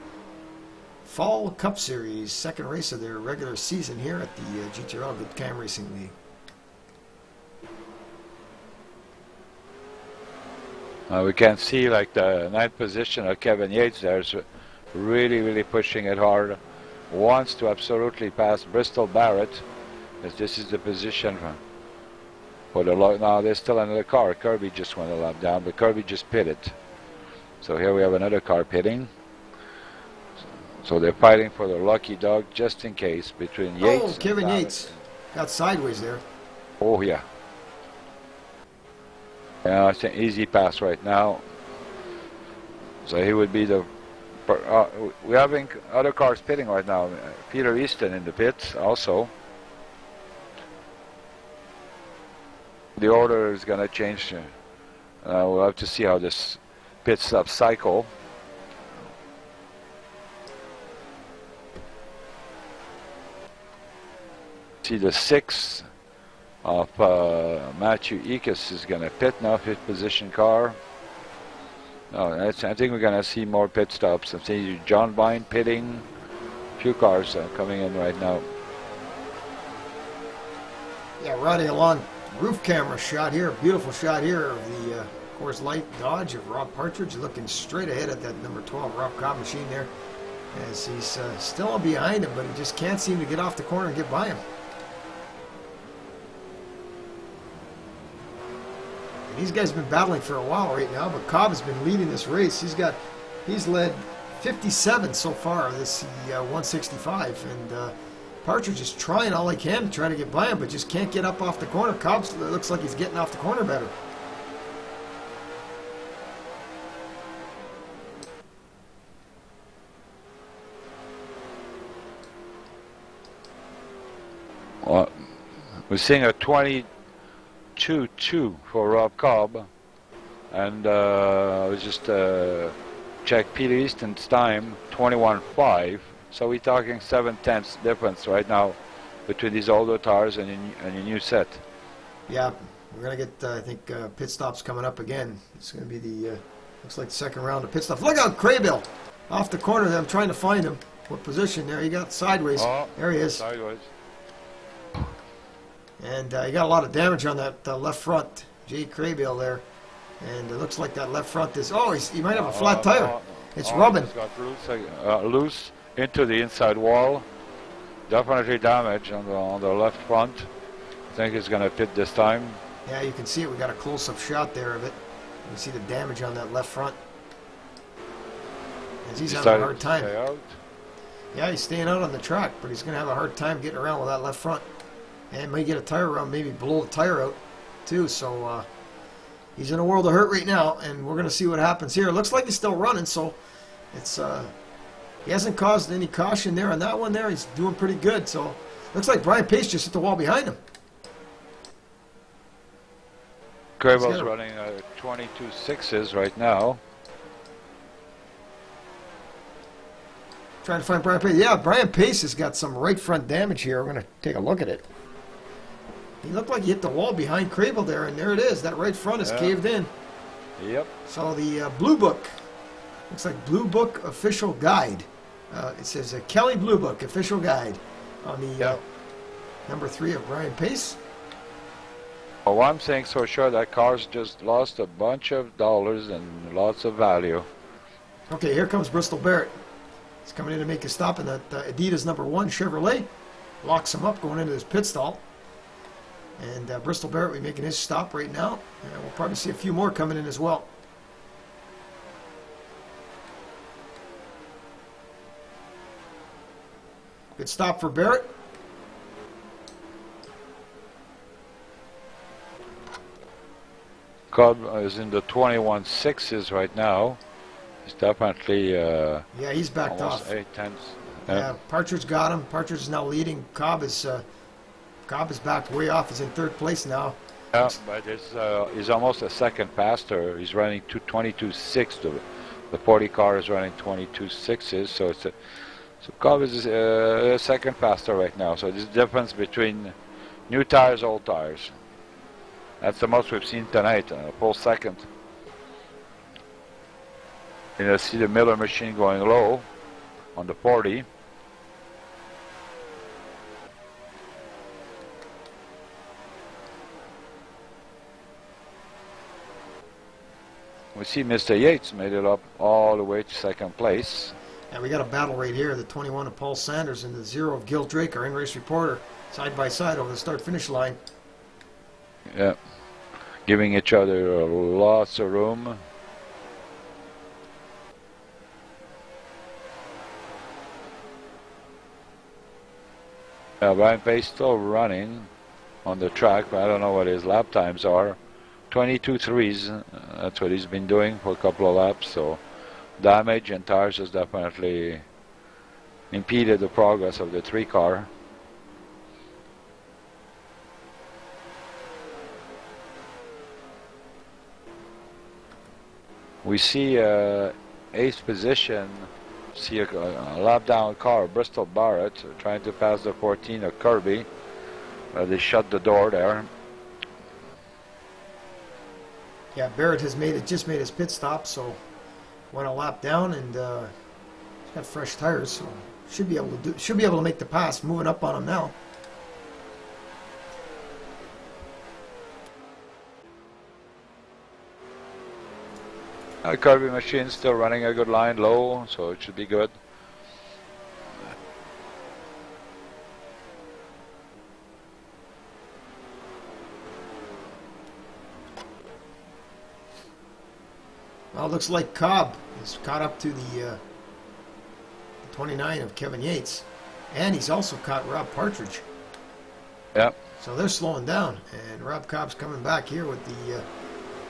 Fall Cup Series, second race of their regular season here at the GTRL Good Cam Racing League. We can see like the 9th position of Kevin Yates there's really pushing it hard. Wants to absolutely pass Bristol Barrett, as this is the position for the now there's still another car. Kirby just went a lap down, but Kirby just pitted. So here we have another car pitting. So they're fighting for the lucky dog just in case between Yates and Kevin Barrett. Yates got sideways there. Oh yeah. Yeah, it's an easy pass right now. So he would be the... we're having other cars pitting right now. Peter Easton in the pits also. The order is going to change. We'll have to see how this pit stop cycle. See the 6th of Matthew Ekus is going to pit now, 5th position car. No, I think we're going to see more pit stops. I see John Vine pitting, a few cars coming in right now. Yeah, riding along roof camera shot here, beautiful shot here of the Coors Light Dodge of Rob Partridge looking straight ahead at that number 12 Rob Cobb machine there, as he's still behind him, but he just can't seem to get off the corner and get by him. And these guys have been battling for a while right now, but Cobb has been leading this race. He's led 57 so far this 165, and Partridge is trying all he can to try to get by him, but just can't get up off the corner. Cobb looks like he's getting off the corner better. Well, we're seeing a 22.2 for Rob Cobb, and I just checked Peter Easton's time, 21.5. So we're talking 7/10 difference right now between these older tires and your new set. Yeah, we're gonna get I think pit stops coming up again. It's gonna be the looks like the second round of pit stops. Look out, Craybill off the corner there. I'm trying to find him. What position there? He got sideways. Oh, there he is. Sideways. And he got a lot of damage on that left front. Jay Craybill there. And it looks like that left front is... Oh, he might have a flat tire. It's rubbing. It's got loose into the inside wall. Definitely damage on the left front. I think it's going to pit this time. Yeah, you can see it. We got a close-up shot there of it. You can see the damage on that left front. As he's having a hard time. Stay out. Yeah, he's staying out on the track, but he's going to have a hard time getting around with that left front. And may get a tire run, maybe blow the tire out too. So he's in a world of hurt right now, and we're going to see what happens here. It looks like he's still running, so it's he hasn't caused any caution there on that one there. He's doing pretty good. So looks like Brian Pace just hit the wall behind him. Crable's running 22.6s right now. Trying to find Brian Pace. Yeah, Brian Pace has got some right front damage here. We're going to take a look at it. He looked like he hit the wall behind Crable there, and there it is. That right front is caved in. Yep. So the Blue Book, looks like Blue Book Official Guide. It says Kelly Blue Book Official Guide on the number 3 of Brian Pace. Well, I'm saying so sure that car's just lost a bunch of dollars and lots of value. Okay, here comes Bristol Barrett. He's coming in to make a stop in that Adidas number 1 Chevrolet. Locks him up going into his pit stall. And Bristol Barrett will be making his stop right now. And we'll probably see a few more coming in as well. Good stop for Barrett. Cobb is in the 21.6s right now. He's definitely yeah, he's backed off. 8/10. Yeah, Partridge got him. Partridge is now leading. Cobb is backed way off. He's in 3rd place now. Yeah, but he's almost a second faster. He's running 22.6. The 40 car is running 22.6s, so so Cobb is a second faster right now. So this difference between new tires, old tires. That's the most we've seen tonight, a full second. And you see the Miller machine going low on the 40. We see Mr. Yates made it up all the way to 2nd place. And we got a battle right here. The 21 of Paul Sanders and the 0 of Gil Drake, our in-race reporter, side by side over the start-finish line. Yeah, giving each other lots of room. Brian Pace still running on the track, but I don't know what his lap times are. 22.3s, that's what he's been doing for a couple of laps, so damage and tires has definitely impeded the progress of the 3 car. We see 8th position, see a lap down car, Bristol Barrett, trying to pass the 14 of Kirby. They shut the door there. Yeah, Barrett has just made his pit stop, so went a lap down and he's got fresh tires, so Should be able to make the pass. Moving up on him now. Kirby machine still running a good line low, so it should be good. Well, it looks like Cobb is caught up to the 29 of Kevin Yates. And he's also caught Rob Partridge. Yeah. So they're slowing down. And Rob Cobb's coming back here with the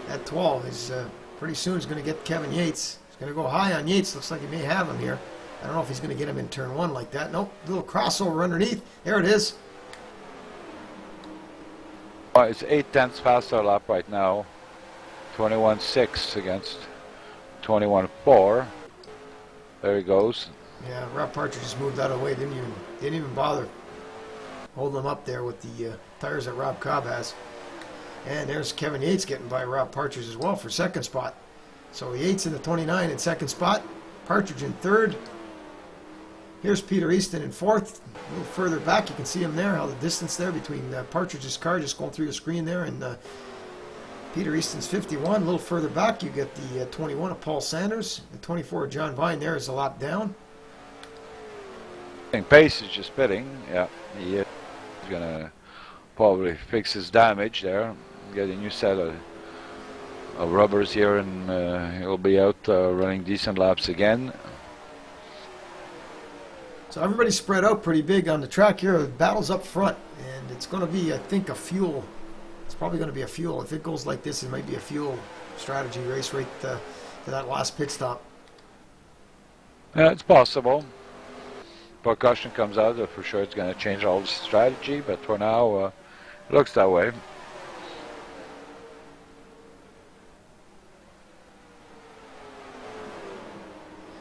at 12. He's pretty soon he's going to get Kevin Yates. He's going to go high on Yates. Looks like he may have him here. I don't know if he's going to get him in turn 1 like that. Nope. Little crossover underneath. There it is. Well, it's 8/10 faster lap right now. 21.6 against 21.4. There he goes. Yeah, Rob Partridge just moved out of the way. Didn't even bother holding him up there with the tires that Rob Cobb has. And there's Kevin Yates getting by Rob Partridge as well for second spot. So Yates in the 29 in second spot, Partridge in third. Here's Peter Easton in fourth. A little further back, you can see him there, how the distance there between Partridge's car just going through the screen there, and Peter Easton's 51. A little further back, you get the 21 of Paul Sanders. The 24 of John Vine there is a lap down. I think Pace is just pitting. Yeah, he is gonna probably fix his damage there. Get a new set of rubbers here, and he'll be out running decent laps again. So everybody's spread out pretty big on the track here. The battle's up front, and it's going to be, I think, a fuel. It's probably going to be a fuel. If it goes like this, it might be a fuel strategy race right to that last pit stop. Yeah, it's possible. Percussion comes out, for sure it's going to change all the strategy, but for now, it looks that way.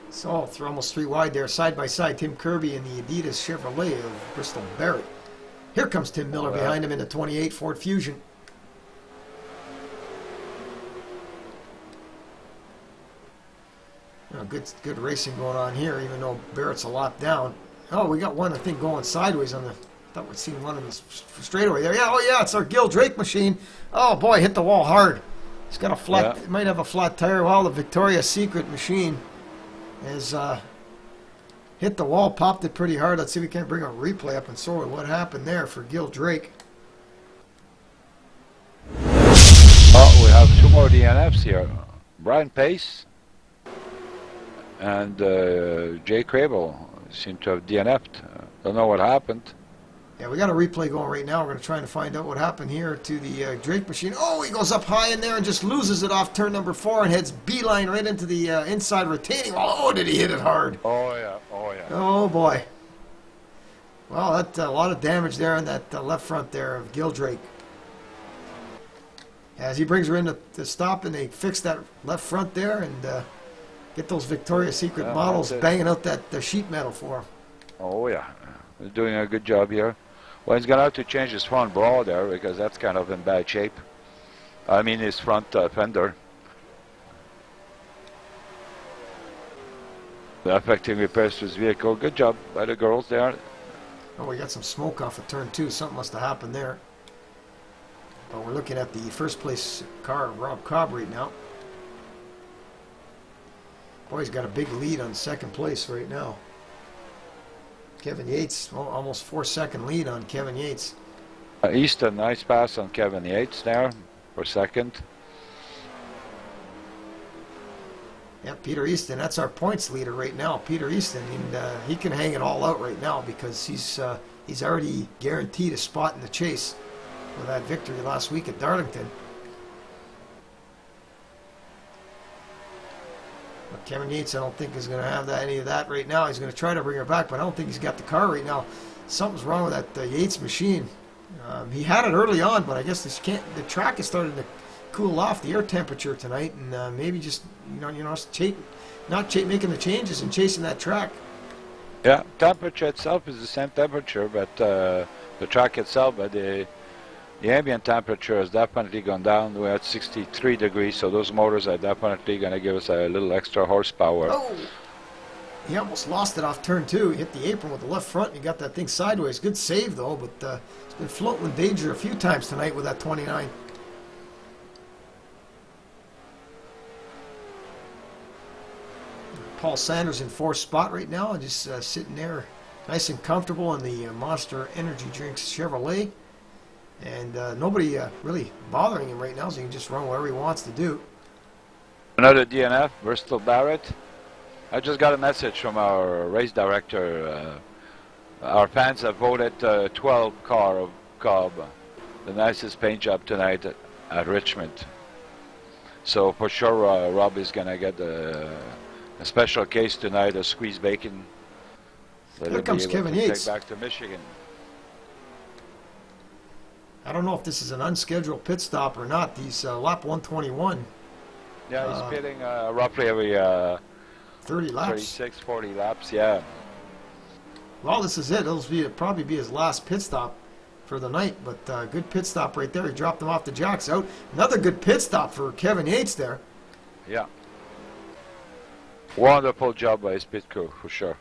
So they're almost 3 wide there, side by side, Tim Kirby and the Adidas Chevrolet of Bristol Barrett. Here comes Tim Miller behind him in the 28 Ford Fusion. Good racing going on here, even though Barrett's a lap down. Oh, we got one, I think, going sideways on the... I thought we'd seen one in the straightaway there. Yeah, oh yeah, it's our Gil Drake machine. Oh boy, hit the wall hard. He's got a flat... It might have a flat tire. Well, the Victoria's Secret machine has hit the wall, popped it pretty hard. Let's see if we can't bring a replay up and show what happened there for Gil Drake. Oh, we have 2 more DNFs here. Brian Pace and Jay Crable seem to have DNF'd. Don't know what happened. Yeah, we got a replay going right now. We're going to try and find out what happened here to the Drake machine. Oh, he goes up high in there and just loses it off turn number 4 and heads beeline right into the inside retaining wall. Oh, did he hit it hard? Oh, yeah. Oh, yeah. Oh, boy. Well, that's a lot of damage there on that left front there of Gil Drake. As he brings her in to stop, and they fix that left front there and get those Victoria's Secret models banging out that sheet metal for him. Oh, yeah. He's doing a good job here. Well, he's going to have to change his front bra there because that's kind of in bad shape. I mean, his front fender. Affecting repairs to his vehicle. Good job by the girls there. Oh, we got some smoke off of turn 2. Something must have happened there. But we're looking at the first place car of Rob Cobb right now. Boy, he's got a big lead on second place right now. Kevin Yates, well, almost 4-second lead on Kevin Yates. Easton, nice pass on Kevin Yates there for second. Yeah, Peter Easton, that's our points leader right now. Peter Easton, and he can hang it all out right now because he's already guaranteed a spot in the chase with that victory last week at Darlington. But Kevin Yates, I don't think is going to have any of that right now. He's going to try to bring her back, but I don't think he's got the car right now. Something's wrong with that Yates machine. He had it early on, but I guess the track is starting to cool off, the air temperature tonight, and maybe just not making the changes and chasing that track. Yeah, temperature itself is the same temperature, but the track itself, but the ambient temperature has definitely gone down. We're at 63 degrees, so those motors are definitely going to give us a little extra horsepower. Oh. He almost lost it off turn 2. He hit the apron with the left front and he got that thing sideways. Good save though, but he's been floating in danger a few times tonight with that 29. Paul Sanders in 4th spot right now, just sitting there nice and comfortable in the Monster Energy Drinks Chevrolet. And nobody really bothering him right now, so he can just run whatever he wants to do. Another DNF, Bristol Barrett. I just got a message from our race director. Our fans have voted 12 car of Cobb the nicest paint job tonight at Richmond. So for sure Rob is going to get a special case tonight of squeezed bacon. Here comes Kevin Yates. Take back to Michigan. I don't know if this is an unscheduled pit stop or not. He's lap 121. Yeah, he's pitting roughly every 30 laps. 36, 40 laps, yeah. Well, this is it. It'll probably be his last pit stop for the night, but good pit stop right there. He dropped him off the jocks out. Another good pit stop for Kevin Yates there. Yeah. Wonderful job by his pit crew, for sure.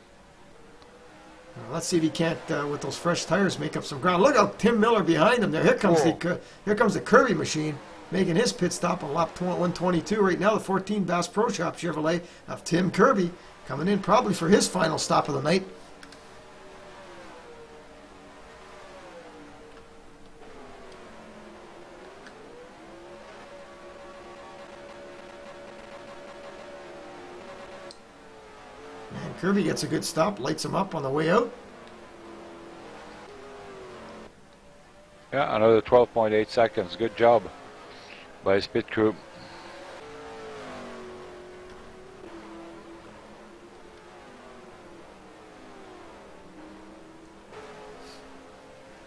Let's see if he can't, with those fresh tires, make up some ground. Look out, Tim Miller behind him there. Here comes the Kirby machine making his pit stop on lap 122 right now. The 14 Bass Pro Shop Chevrolet of Tim Kirby coming in probably for his final stop of the night. And Kirby gets a good stop, lights him up on the way out. Yeah, another 12.8 seconds. Good job by his pit crew.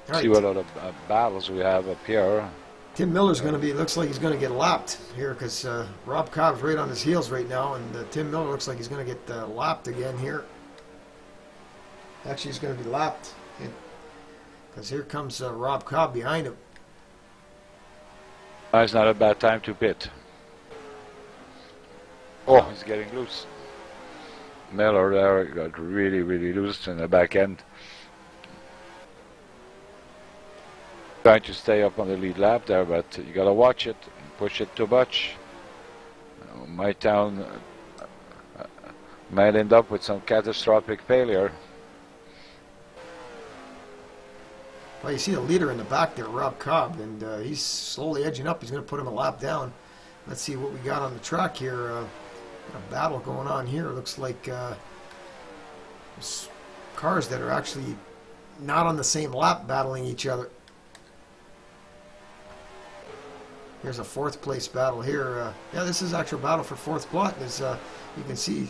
Right. See what other battles we have up here. Tim Miller's going to be, looks like he's going to get lapped here because Rob Cobb's right on his heels right now, and Tim Miller looks like he's going to get lapped again here. Actually, he's going to be lapped because here comes Rob Cobb behind him. It's not a bad time to pit. Oh, he's getting loose. Miller there got really, really loose in the back end. Trying to stay up on the lead lap there, but you gotta watch it, push it too much. My town might end up with some catastrophic failure. Well, you see the leader in the back there, Rob Cobb, and he's slowly edging up. He's going to put him a lap down. Let's see what we got on the track here. A battle going on here. Looks like cars that are actually not on the same lap battling each other. Here's a 4th place battle here. Yeah, this is actual battle for 4th spot. There's, you can see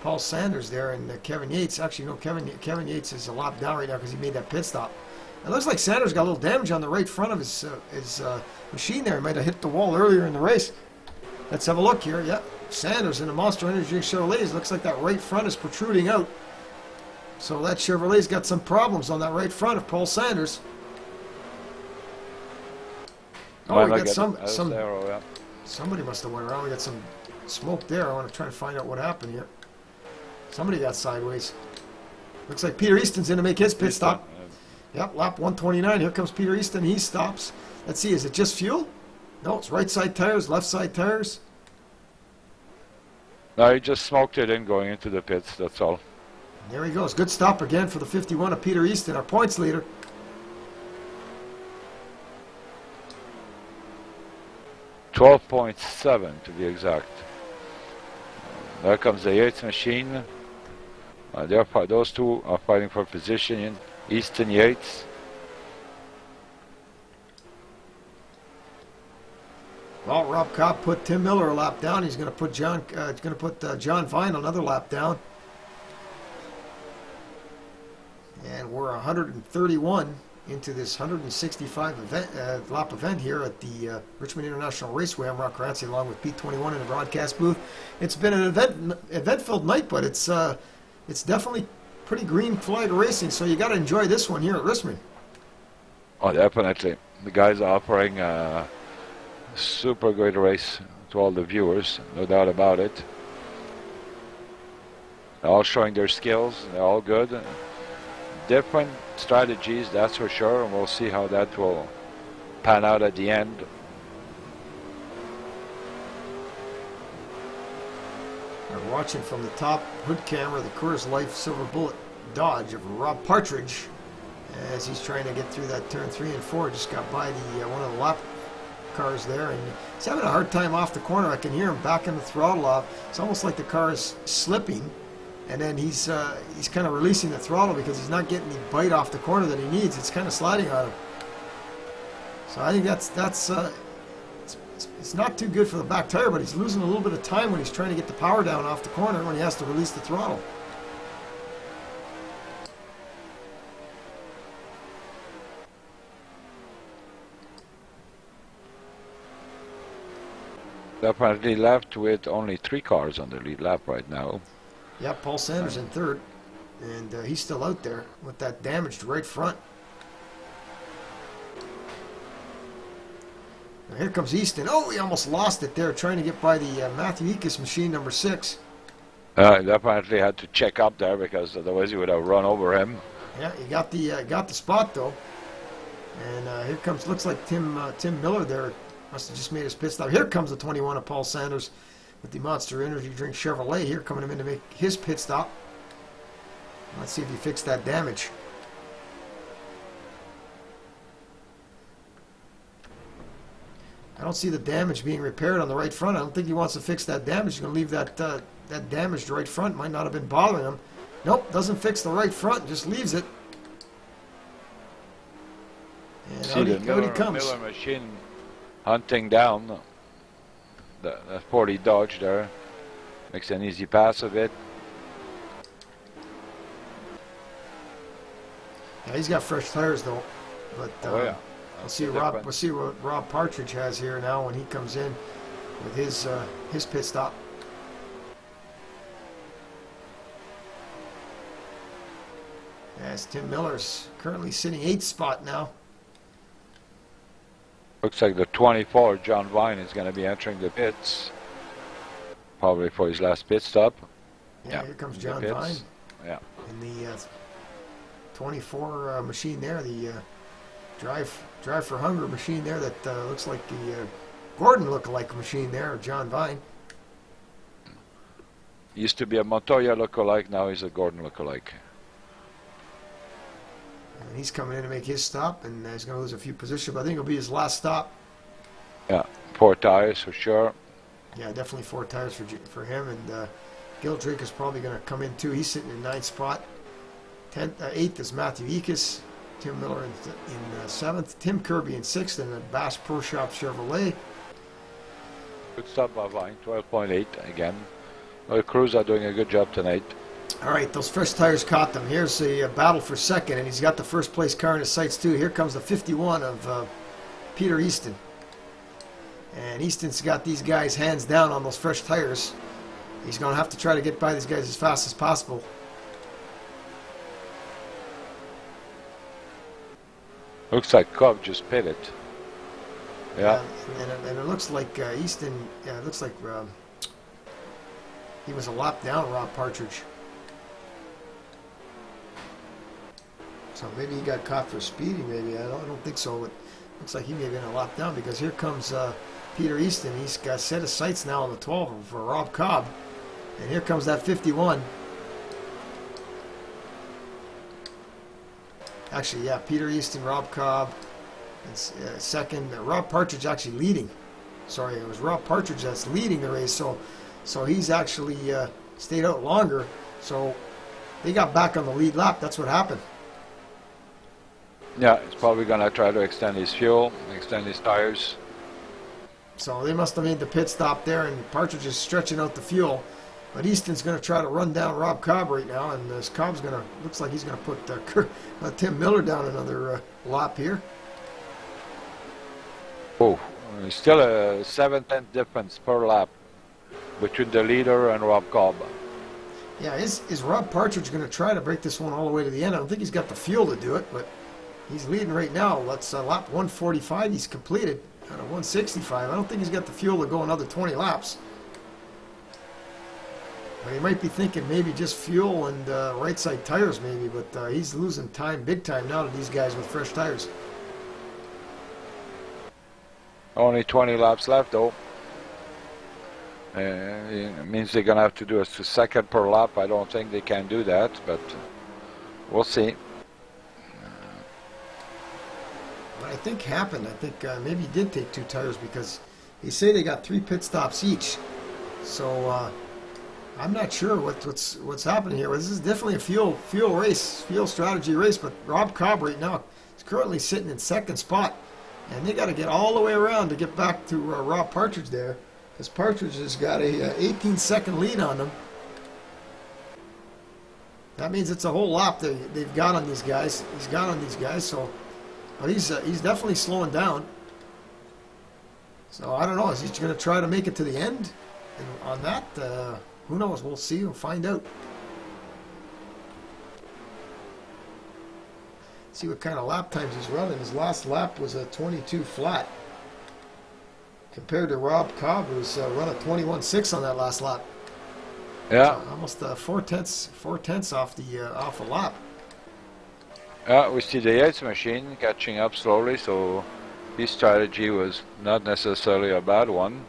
Paul Sanders there and Kevin Yates. Actually, no, Kevin Yates is a lap down right now because he made that pit stop. It looks like Sanders got a little damage on the right front of his machine there. He might have hit the wall earlier in the race. Let's have a look here. Yeah, Sanders in the Monster Energy Chevrolet. Looks like that right front is protruding out. So that Chevrolet's got some problems on that right front of Paul Sanders. Oh, we got some arrow, yeah. Somebody must have went around. We got some smoke there. I want to try and find out what happened here. Somebody got sideways. Looks like Peter Easton's in to make his pit stop. Yep, lap 129. Here comes Peter Easton. He stops. Let's see, is it just fuel? No, it's right side tires, left side tires. No, he just smoked it in going into the pits, that's all. There he goes. Good stop again for the 51 of Peter Easton, our points leader. .7 to be exact. There comes the Yates machine. Those two are fighting for position. Easton, Yates. Well, Rob Cobb put Tim Miller a lap down. He's going to put John Vine another lap down. And we're 131 into this 165 lap event here at the Richmond International Raceway. I'm Rock Rancy along with P21 in the broadcast booth. It's been an event-filled night, but it's definitely pretty green flag racing, so you got to enjoy this one here at Richmond. Oh, definitely. The guys are offering a super great race to all the viewers, no doubt about it. They're all showing their skills. They're all good. Different strategies, that's for sure, and we'll see how that will pan out at the end. We're watching from the top hood camera the Coors Life Silver Bullet Dodge of Rob Partridge as he's trying to get through that turn 3 and 4. Just got by the one of the lap cars there, and he's having a hard time off the corner. I can hear him backing the throttle off. It's almost like the car is slipping, and then he's kind of releasing the throttle because he's not getting the bite off the corner that he needs. It's kind of sliding on him. So I think it's not too good for the back tire, but he's losing a little bit of time when he's trying to get the power down off the corner when he has to release the throttle. Definitely left with only 3 cars on the lead lap right now. Yeah, Paul Sanders in third, and he's still out there with that damaged right front. Now here comes Easton. Oh, he almost lost it there trying to get by the Matthew Ekus machine number 6. Definitely had to check up there because otherwise he would have run over him. Yeah, he got the spot though. And here comes, looks like Tim Miller there. Must have just made his pit stop. Here comes the 21 of Paul Sanders with the Monster Energy Drink Chevrolet here coming in to make his pit stop. Let's see if he fixed that damage. I don't see the damage being repaired on the right front. I don't think he wants to fix that damage. He's going to leave that damaged right front. Might not have been bothering him. Nope, doesn't fix the right front. Just leaves it. And See the out he comes. Miller machine hunting down the 40 Dodge there. Makes an easy pass of it. Yeah, he's got fresh tires though. But Oh yeah. we'll see what Rob Partridge has here now when he comes in with his pit stop. As Tim Miller's currently sitting 8th spot now. Looks like the 24, John Vine, is going to be entering the pits. Probably for his last pit stop. Yeah, here comes John pits. Vine. Yeah. In the 24 machine there, the Drive for Hunger machine there that looks like the Gordon lookalike machine there, John Vine. Used to be a Montoya lookalike, now he's a Gordon lookalike. And he's coming in to make his stop, and he's going to lose a few positions, but I think it'll be his last stop. Yeah, 4 tires for sure. Yeah, definitely 4 tires for him, and Gil Drake is probably going to come in too. He's sitting in 9th spot. 8th is Matthew Ekus. Tim Miller in 7th. Tim Kirby in 6th, and the Bass Pro Shop Chevrolet. Good stop by Vine, 12.8 again. The crews are doing a good job tonight. All right, those fresh tires caught them. Here's the battle for second, and he's got the first place car in his sights too. Here comes the 51 of Peter Easton. And Easton's got these guys hands down on those fresh tires. He's going to have to try to get by these guys as fast as possible. Looks like Cobb just pitted. Yeah. And it looks like Easton, it looks like he was a lap down Rob Partridge. So maybe he got caught for speeding, maybe. I don't think so. But looks like he may have been a lap down because here comes Peter Easton. He's got set of sights now on the 12 for Rob Cobb. And here comes that 51. Actually, yeah, Peter Easton, Rob Cobb. And second, Rob Partridge actually leading. Sorry, it was Rob Partridge that's leading the race. So he's actually stayed out longer. So they got back on the lead lap. That's what happened. Yeah, he's probably going to try to extend his fuel, extend his tires. So they must have made the pit stop there, and Partridge is stretching out the fuel. But Easton's going to try to run down Rob Cobb right now, and this Cobb's going to, looks like he's going to put Tim Miller down another lap here. Oh, still a 7/10 difference per lap between the leader and Rob Cobb. Yeah, is Rob Partridge going to try to break this one all the way to the end? I don't think he's got the fuel to do it, but he's leading right now. That's lap 145 he's completed out of 165. I don't think he's got the fuel to go another 20 laps. Well, you might be thinking maybe just fuel and right side tires maybe, but he's losing time, big time now to these guys with fresh tires. Only 20 laps left though. It means they're gonna have to do a second per lap. I don't think they can do that, but we'll see. What I think happened, I think maybe he did take 2 tires because they say they got 3 pit stops each. So I'm not sure what's happening here. This is definitely a fuel race, fuel strategy race. But Rob Cobb right now is currently sitting in 2nd spot, and they got to get all the way around to get back to Rob Partridge there, because Partridge has got a 18-second lead on them. That means it's a whole lap they've got on these guys. He's got on these guys, so but he's definitely slowing down. So I don't know. Is he going to try to make it to the end? And on that, who knows? We'll see. We'll find out. See what kind of lap times he's running. His last lap was a 22 flat. Compared to Rob Cobb, who's run a 21.6 on that last lap. Yeah. So almost 4 tenths off a lap. We see the Yates machine catching up slowly, so his strategy was not necessarily a bad one.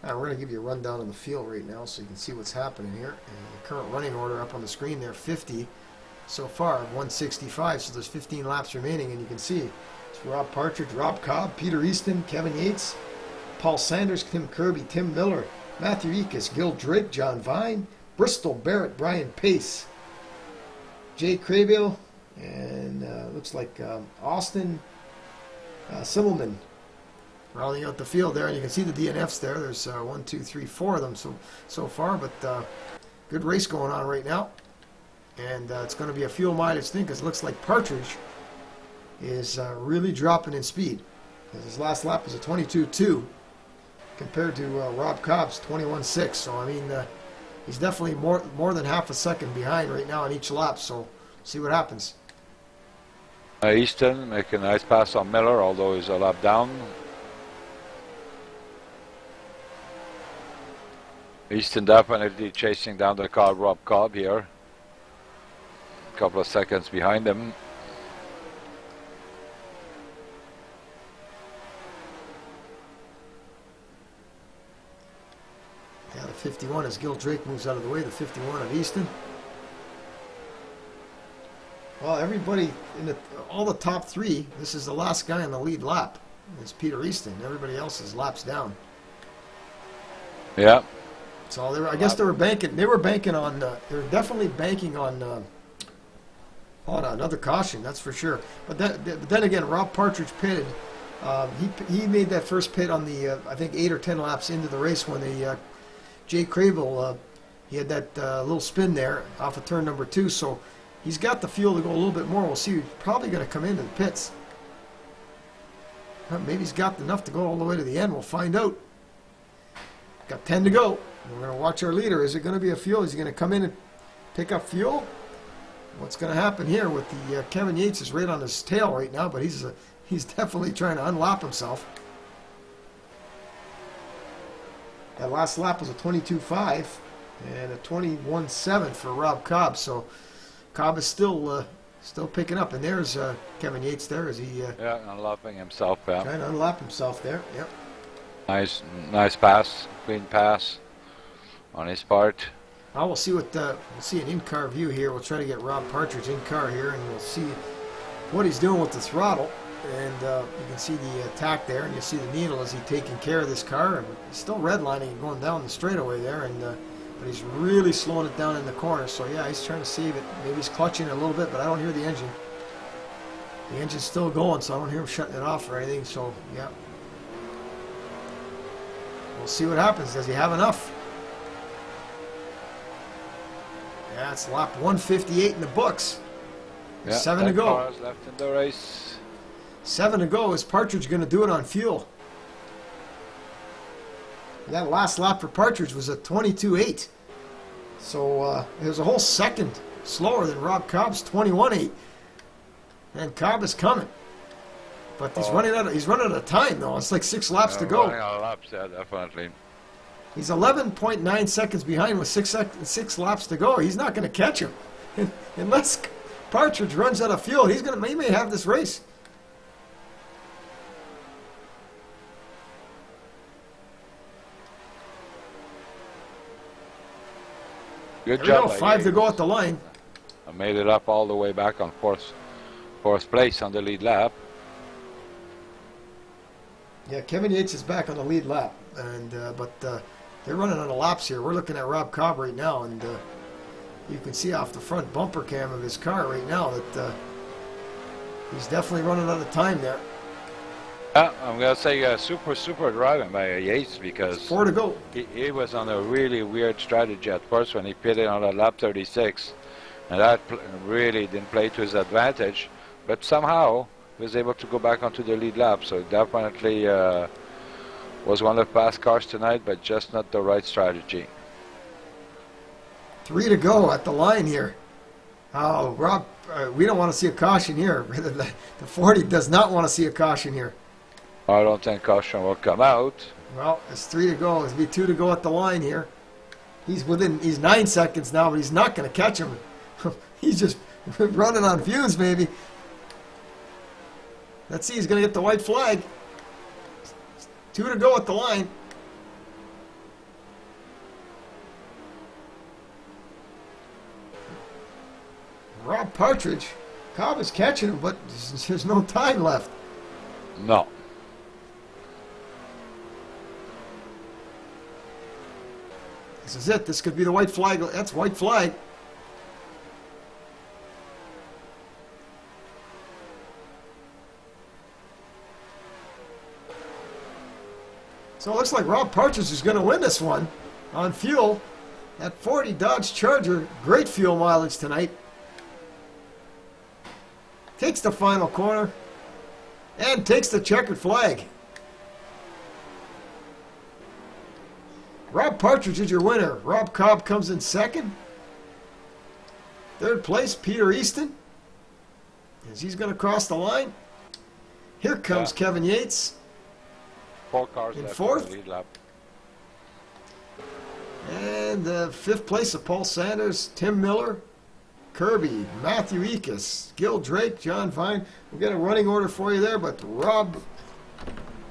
We're going to give you a rundown of the field right now so you can see what's happening here. And the current running order up on the screen there, 50 so far, 165, so there's 15 laps remaining, and you can see it's Rob Partridge, Rob Cobb, Peter Easton, Kevin Yates, Paul Sanders, Tim Kirby, Tim Miller, Matthew Ekus, Gil Drake, John Vine, Bristol Barrett, Brian Pace, Jay Craybill, and looks like Austin Simmelman rounding out the field there, and you can see the DNFs there. There's 1, 2, 3, 4 of them so far, but good race going on right now, and it's going to be a fuel mileage thing because it looks like Partridge is really dropping in speed. His last lap was a 22.2 compared to Rob Cobb's 21.6. So I mean, he's definitely more than half a second behind right now on each lap. So see what happens. Easton make a nice pass on Miller, although he's a lap down. Easton definitely chasing down the car, Rob Cobb here. A couple of seconds behind him. Yeah, the 51 as Gil Drake moves out of the way, the 51 of Easton. Well, everybody, all the top 3, this is the last guy in the lead lap. It's Peter Easton. Everybody else is laps down. Yeah. So I guess they were banking. They were banking on. They were definitely banking on another caution. That's for sure. But then again, Rob Partridge pitted. He made that first pit on the I think 8 or 10 laps into the race when the Jay Crable he had that little spin there off of turn number 2. So he's got the fuel to go a little bit more. We'll see. He's probably going to come into the pits. Maybe he's got enough to go all the way to the end. We'll find out. Got 10 to go. We're going to watch our leader. Is it going to be a fuel? Is he going to come in and pick up fuel? What's going to happen here with the Kevin Yates is right on his tail right now, but he's definitely trying to unlap himself. That last lap was a 22.5 and a 21.7 for Rob Cobb. So Cobb is still picking up. And there's Kevin Yates there. Is he? Yeah, unlapping himself. Yeah. Trying to unlap himself there. Yep. Nice pass, clean pass on his part. Now we'll see what we'll see an in-car view here. We'll try to get Rob Partridge in car here, and we'll see what he's doing with the throttle. And you can see the attack there, and you see the needle as he's taking care of this car. And he's still redlining and going down the straightaway there, and but he's really slowing it down in the corner. So yeah, he's trying to save it. Maybe he's clutching it a little bit, but I don't hear the engine. The engine's still going, so I don't hear him shutting it off or anything. So yeah, we'll see what happens. Does he have enough? Yeah, it's lap 158 in the books. There's 7 to go. Cars left in the race. 7 to go. Is Partridge going to do it on fuel? That last lap for Partridge was a 22.8. So it was a whole second slower than Rob Cobb's 21.8. And Cobb is coming. But he's running out of time though. It's like 6 laps to go. Running out of laps, yeah, definitely. He's 11.9 seconds behind with 6 laps to go. He's not going to catch him. Unless Partridge runs out of fuel, he may have this race. Good There we job. go, 5 to go at the line. I made it up all the way back on fourth place on the lead lap. Yeah, Kevin Yates is back on the lead lap, and but they're running out of laps here. We're looking at Rob Cobb right now, and you can see off the front bumper cam of his car right now that he's definitely running out of time there. I'm going to say super driving by Yates because 4 to go. he was on a really weird strategy at first when he pitted on a lap 36, and that really didn't play to his advantage, but somehow he was able to go back onto the lead lap, so definitely was one of the fast cars tonight, but just not the right strategy. 3 to go at the line here. Oh, Rob, we don't want to see a caution here. The 40 does not want to see a caution here. I don't think caution will come out. Well, it's 3 to go. It'll be 2 to go at the line here. He's 9 seconds now, but he's not going to catch him. He's just running on fumes, maybe. Let's see, he's going to get the white flag. 2 to go at the line. Rob Partridge. Cobb is catching him, but there's no time left. No. This is it. This could be the white flag. That's white flag. So it looks like Rob Partridge is going to win this one on fuel. That 40 Dodge Charger, great fuel mileage tonight. Takes the final corner and takes the checkered flag. Rob Partridge is your winner. Rob Cobb comes in second. Third place, Peter Easton, as he's going to cross the line. Here comes Kevin Yates. 4 cars in left fourth. on the lead lap. And fifth place of Paul Sanders, Tim Miller, Kirby, Matthew Ekus, Gil Drake, John Vine. We'll get a running order for you there, but Rob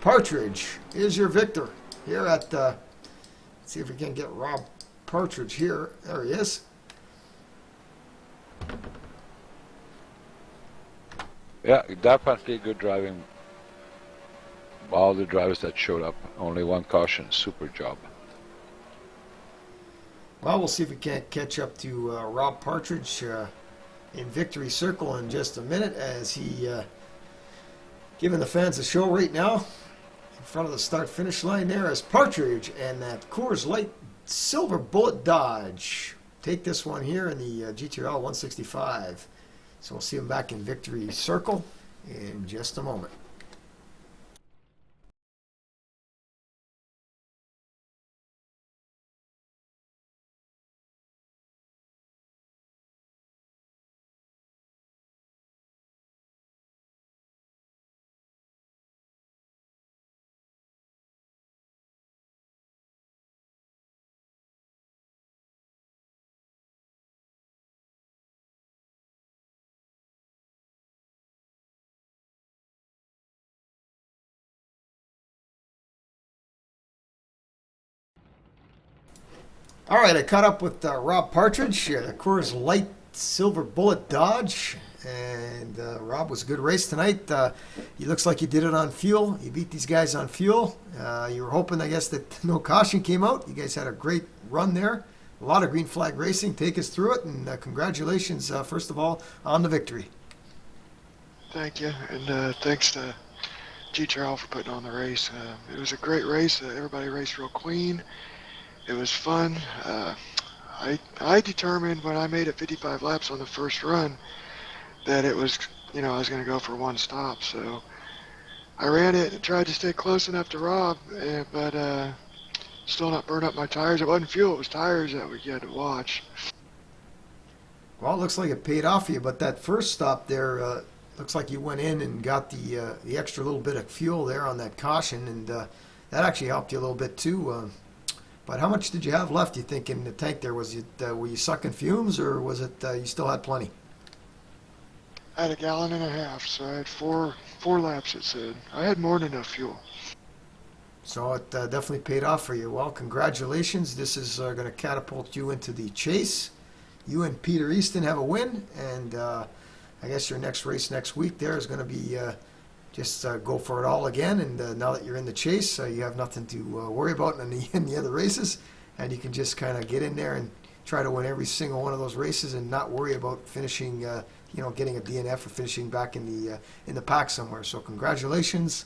Partridge is your victor here at, let's see if we can get Rob Partridge here. There he is. Yeah, definitely good driving. All the drivers that showed up, only 1 caution, super job. Well, we'll see if we can't catch up to Rob Partridge in Victory Circle in just a minute as he giving the fans a show right now in front of the start-finish line there as Partridge and that Coors Light Silver Bullet Dodge take this one here in the GTRL 165. So we'll see him back in Victory Circle in just a moment. All right, I caught up with Rob Partridge, Coors Light Silver Bullet Dodge, and Rob, was a good race tonight. He looks like he did it on fuel. You beat these guys on fuel. You were hoping, I guess, that no caution came out. You guys had a great run there. A lot of green flag racing. Take us through it, and congratulations, first of all, on the victory. Thank you, and thanks to GTRL for putting on the race. It was a great race. Everybody raced real clean. It was fun. I determined when I made it 55 laps on the first run that it was, I was going to go for 1 stop. So I ran it and tried to stay close enough to Rob, but still not burn up my tires. It wasn't fuel, it was tires that we had to watch. Well, it looks like it paid off for you, but that first stop there, looks like you went in and got the extra little bit of fuel there on that caution, and that actually helped you a little bit too. But how much did you have left, you think, in the tank there? Was it were you sucking fumes, or was it you still had plenty? I had 1.5 gallons, so I had four laps, it said. I had more than enough fuel. So it definitely paid off for you. Well, congratulations. This is going to catapult you into the chase. You and Peter Easton have a win, and I guess your next race next week there is going to be just go for it all again. And now that you're in the chase, you have nothing to worry about in the other races, and you can just kind of get in there and try to win every single one of those races and not worry about finishing, getting a DNF or finishing back in the pack somewhere. So congratulations.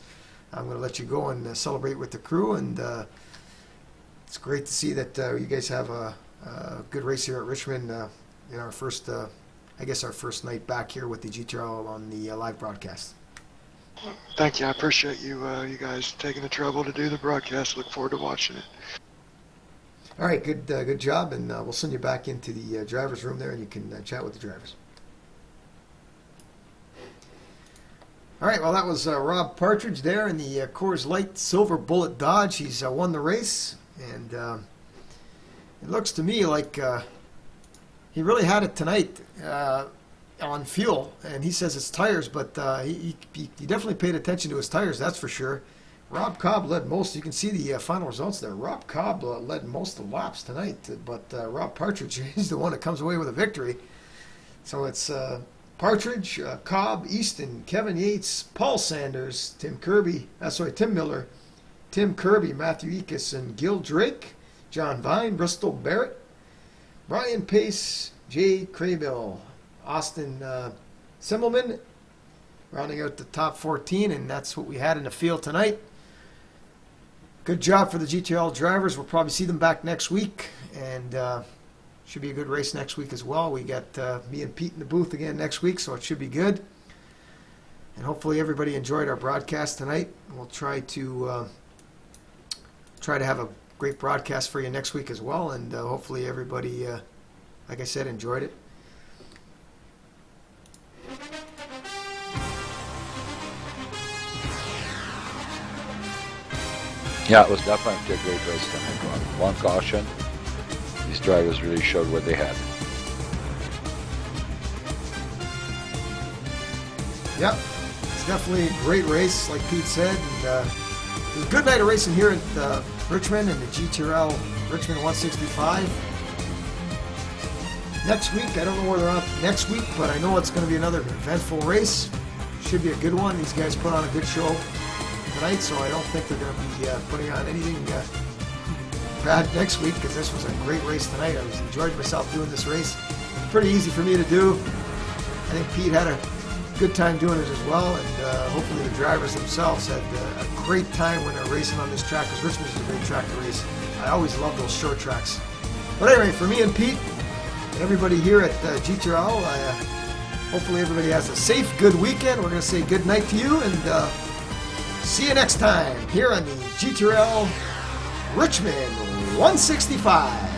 I'm going to let you go and celebrate with the crew, and it's great to see that you guys have a good race here at Richmond. Our first, our first night back here with the GTRL on the live broadcast. Thank you. I appreciate you guys taking the trouble to do the broadcast. Look forward to watching it. All right, good job, and we'll send you back into the driver's room there, and you can chat with the drivers. All right, well, that was Rob Partridge there in the Coors Light Silver Bullet Dodge. He's won the race, and it looks to me like he really had it tonight on fuel, and he says it's tires, but he definitely paid attention to his tires, that's for sure. Rob Cobb led most. You can see the final results there. Rob Cobb led most of the laps tonight, but Rob Partridge, he's the one that comes away with a victory. So it's Partridge, Cobb, Easton, Kevin Yates, Paul Sanders, Tim Miller, Tim Kirby, Matthew Ekus, and Gil Drake, John Vine, Bristol Barrett, Brian Pace, Jay Craybill, Austin Simmelman, rounding out the top 14, and that's what we had in the field tonight. Good job for the GTRL drivers. We'll probably see them back next week, and should be a good race next week as well. We got me and Pete in the booth again next week, so it should be good. And hopefully everybody enjoyed our broadcast tonight. We'll try to have a great broadcast for you next week as well, and hopefully everybody, like I said, enjoyed it. Yeah, it was definitely a great race tonight. One caution. These drivers really showed what they had. Yep, it's definitely a great race, like Pete said. And, it was a good night of racing here at Richmond and the GTRL Richmond 165. Next week, I don't know where they're at next week, but I know it's going to be another eventful race. Should be a good one. These guys put on a good show tonight, so I don't think they're going to be putting on anything bad next week, because this was a great race tonight. I enjoyed myself doing this race. It's pretty easy for me to do. I think Pete had a good time doing it as well, and hopefully the drivers themselves had a great time when they're racing on this track, because Richmond is a great track to race. I always love those short tracks. But anyway, for me and Pete and everybody here at GTRL, hopefully everybody has a safe, good weekend. We're going to say good night to you, and see you next time here on the GTRL Richmond 165.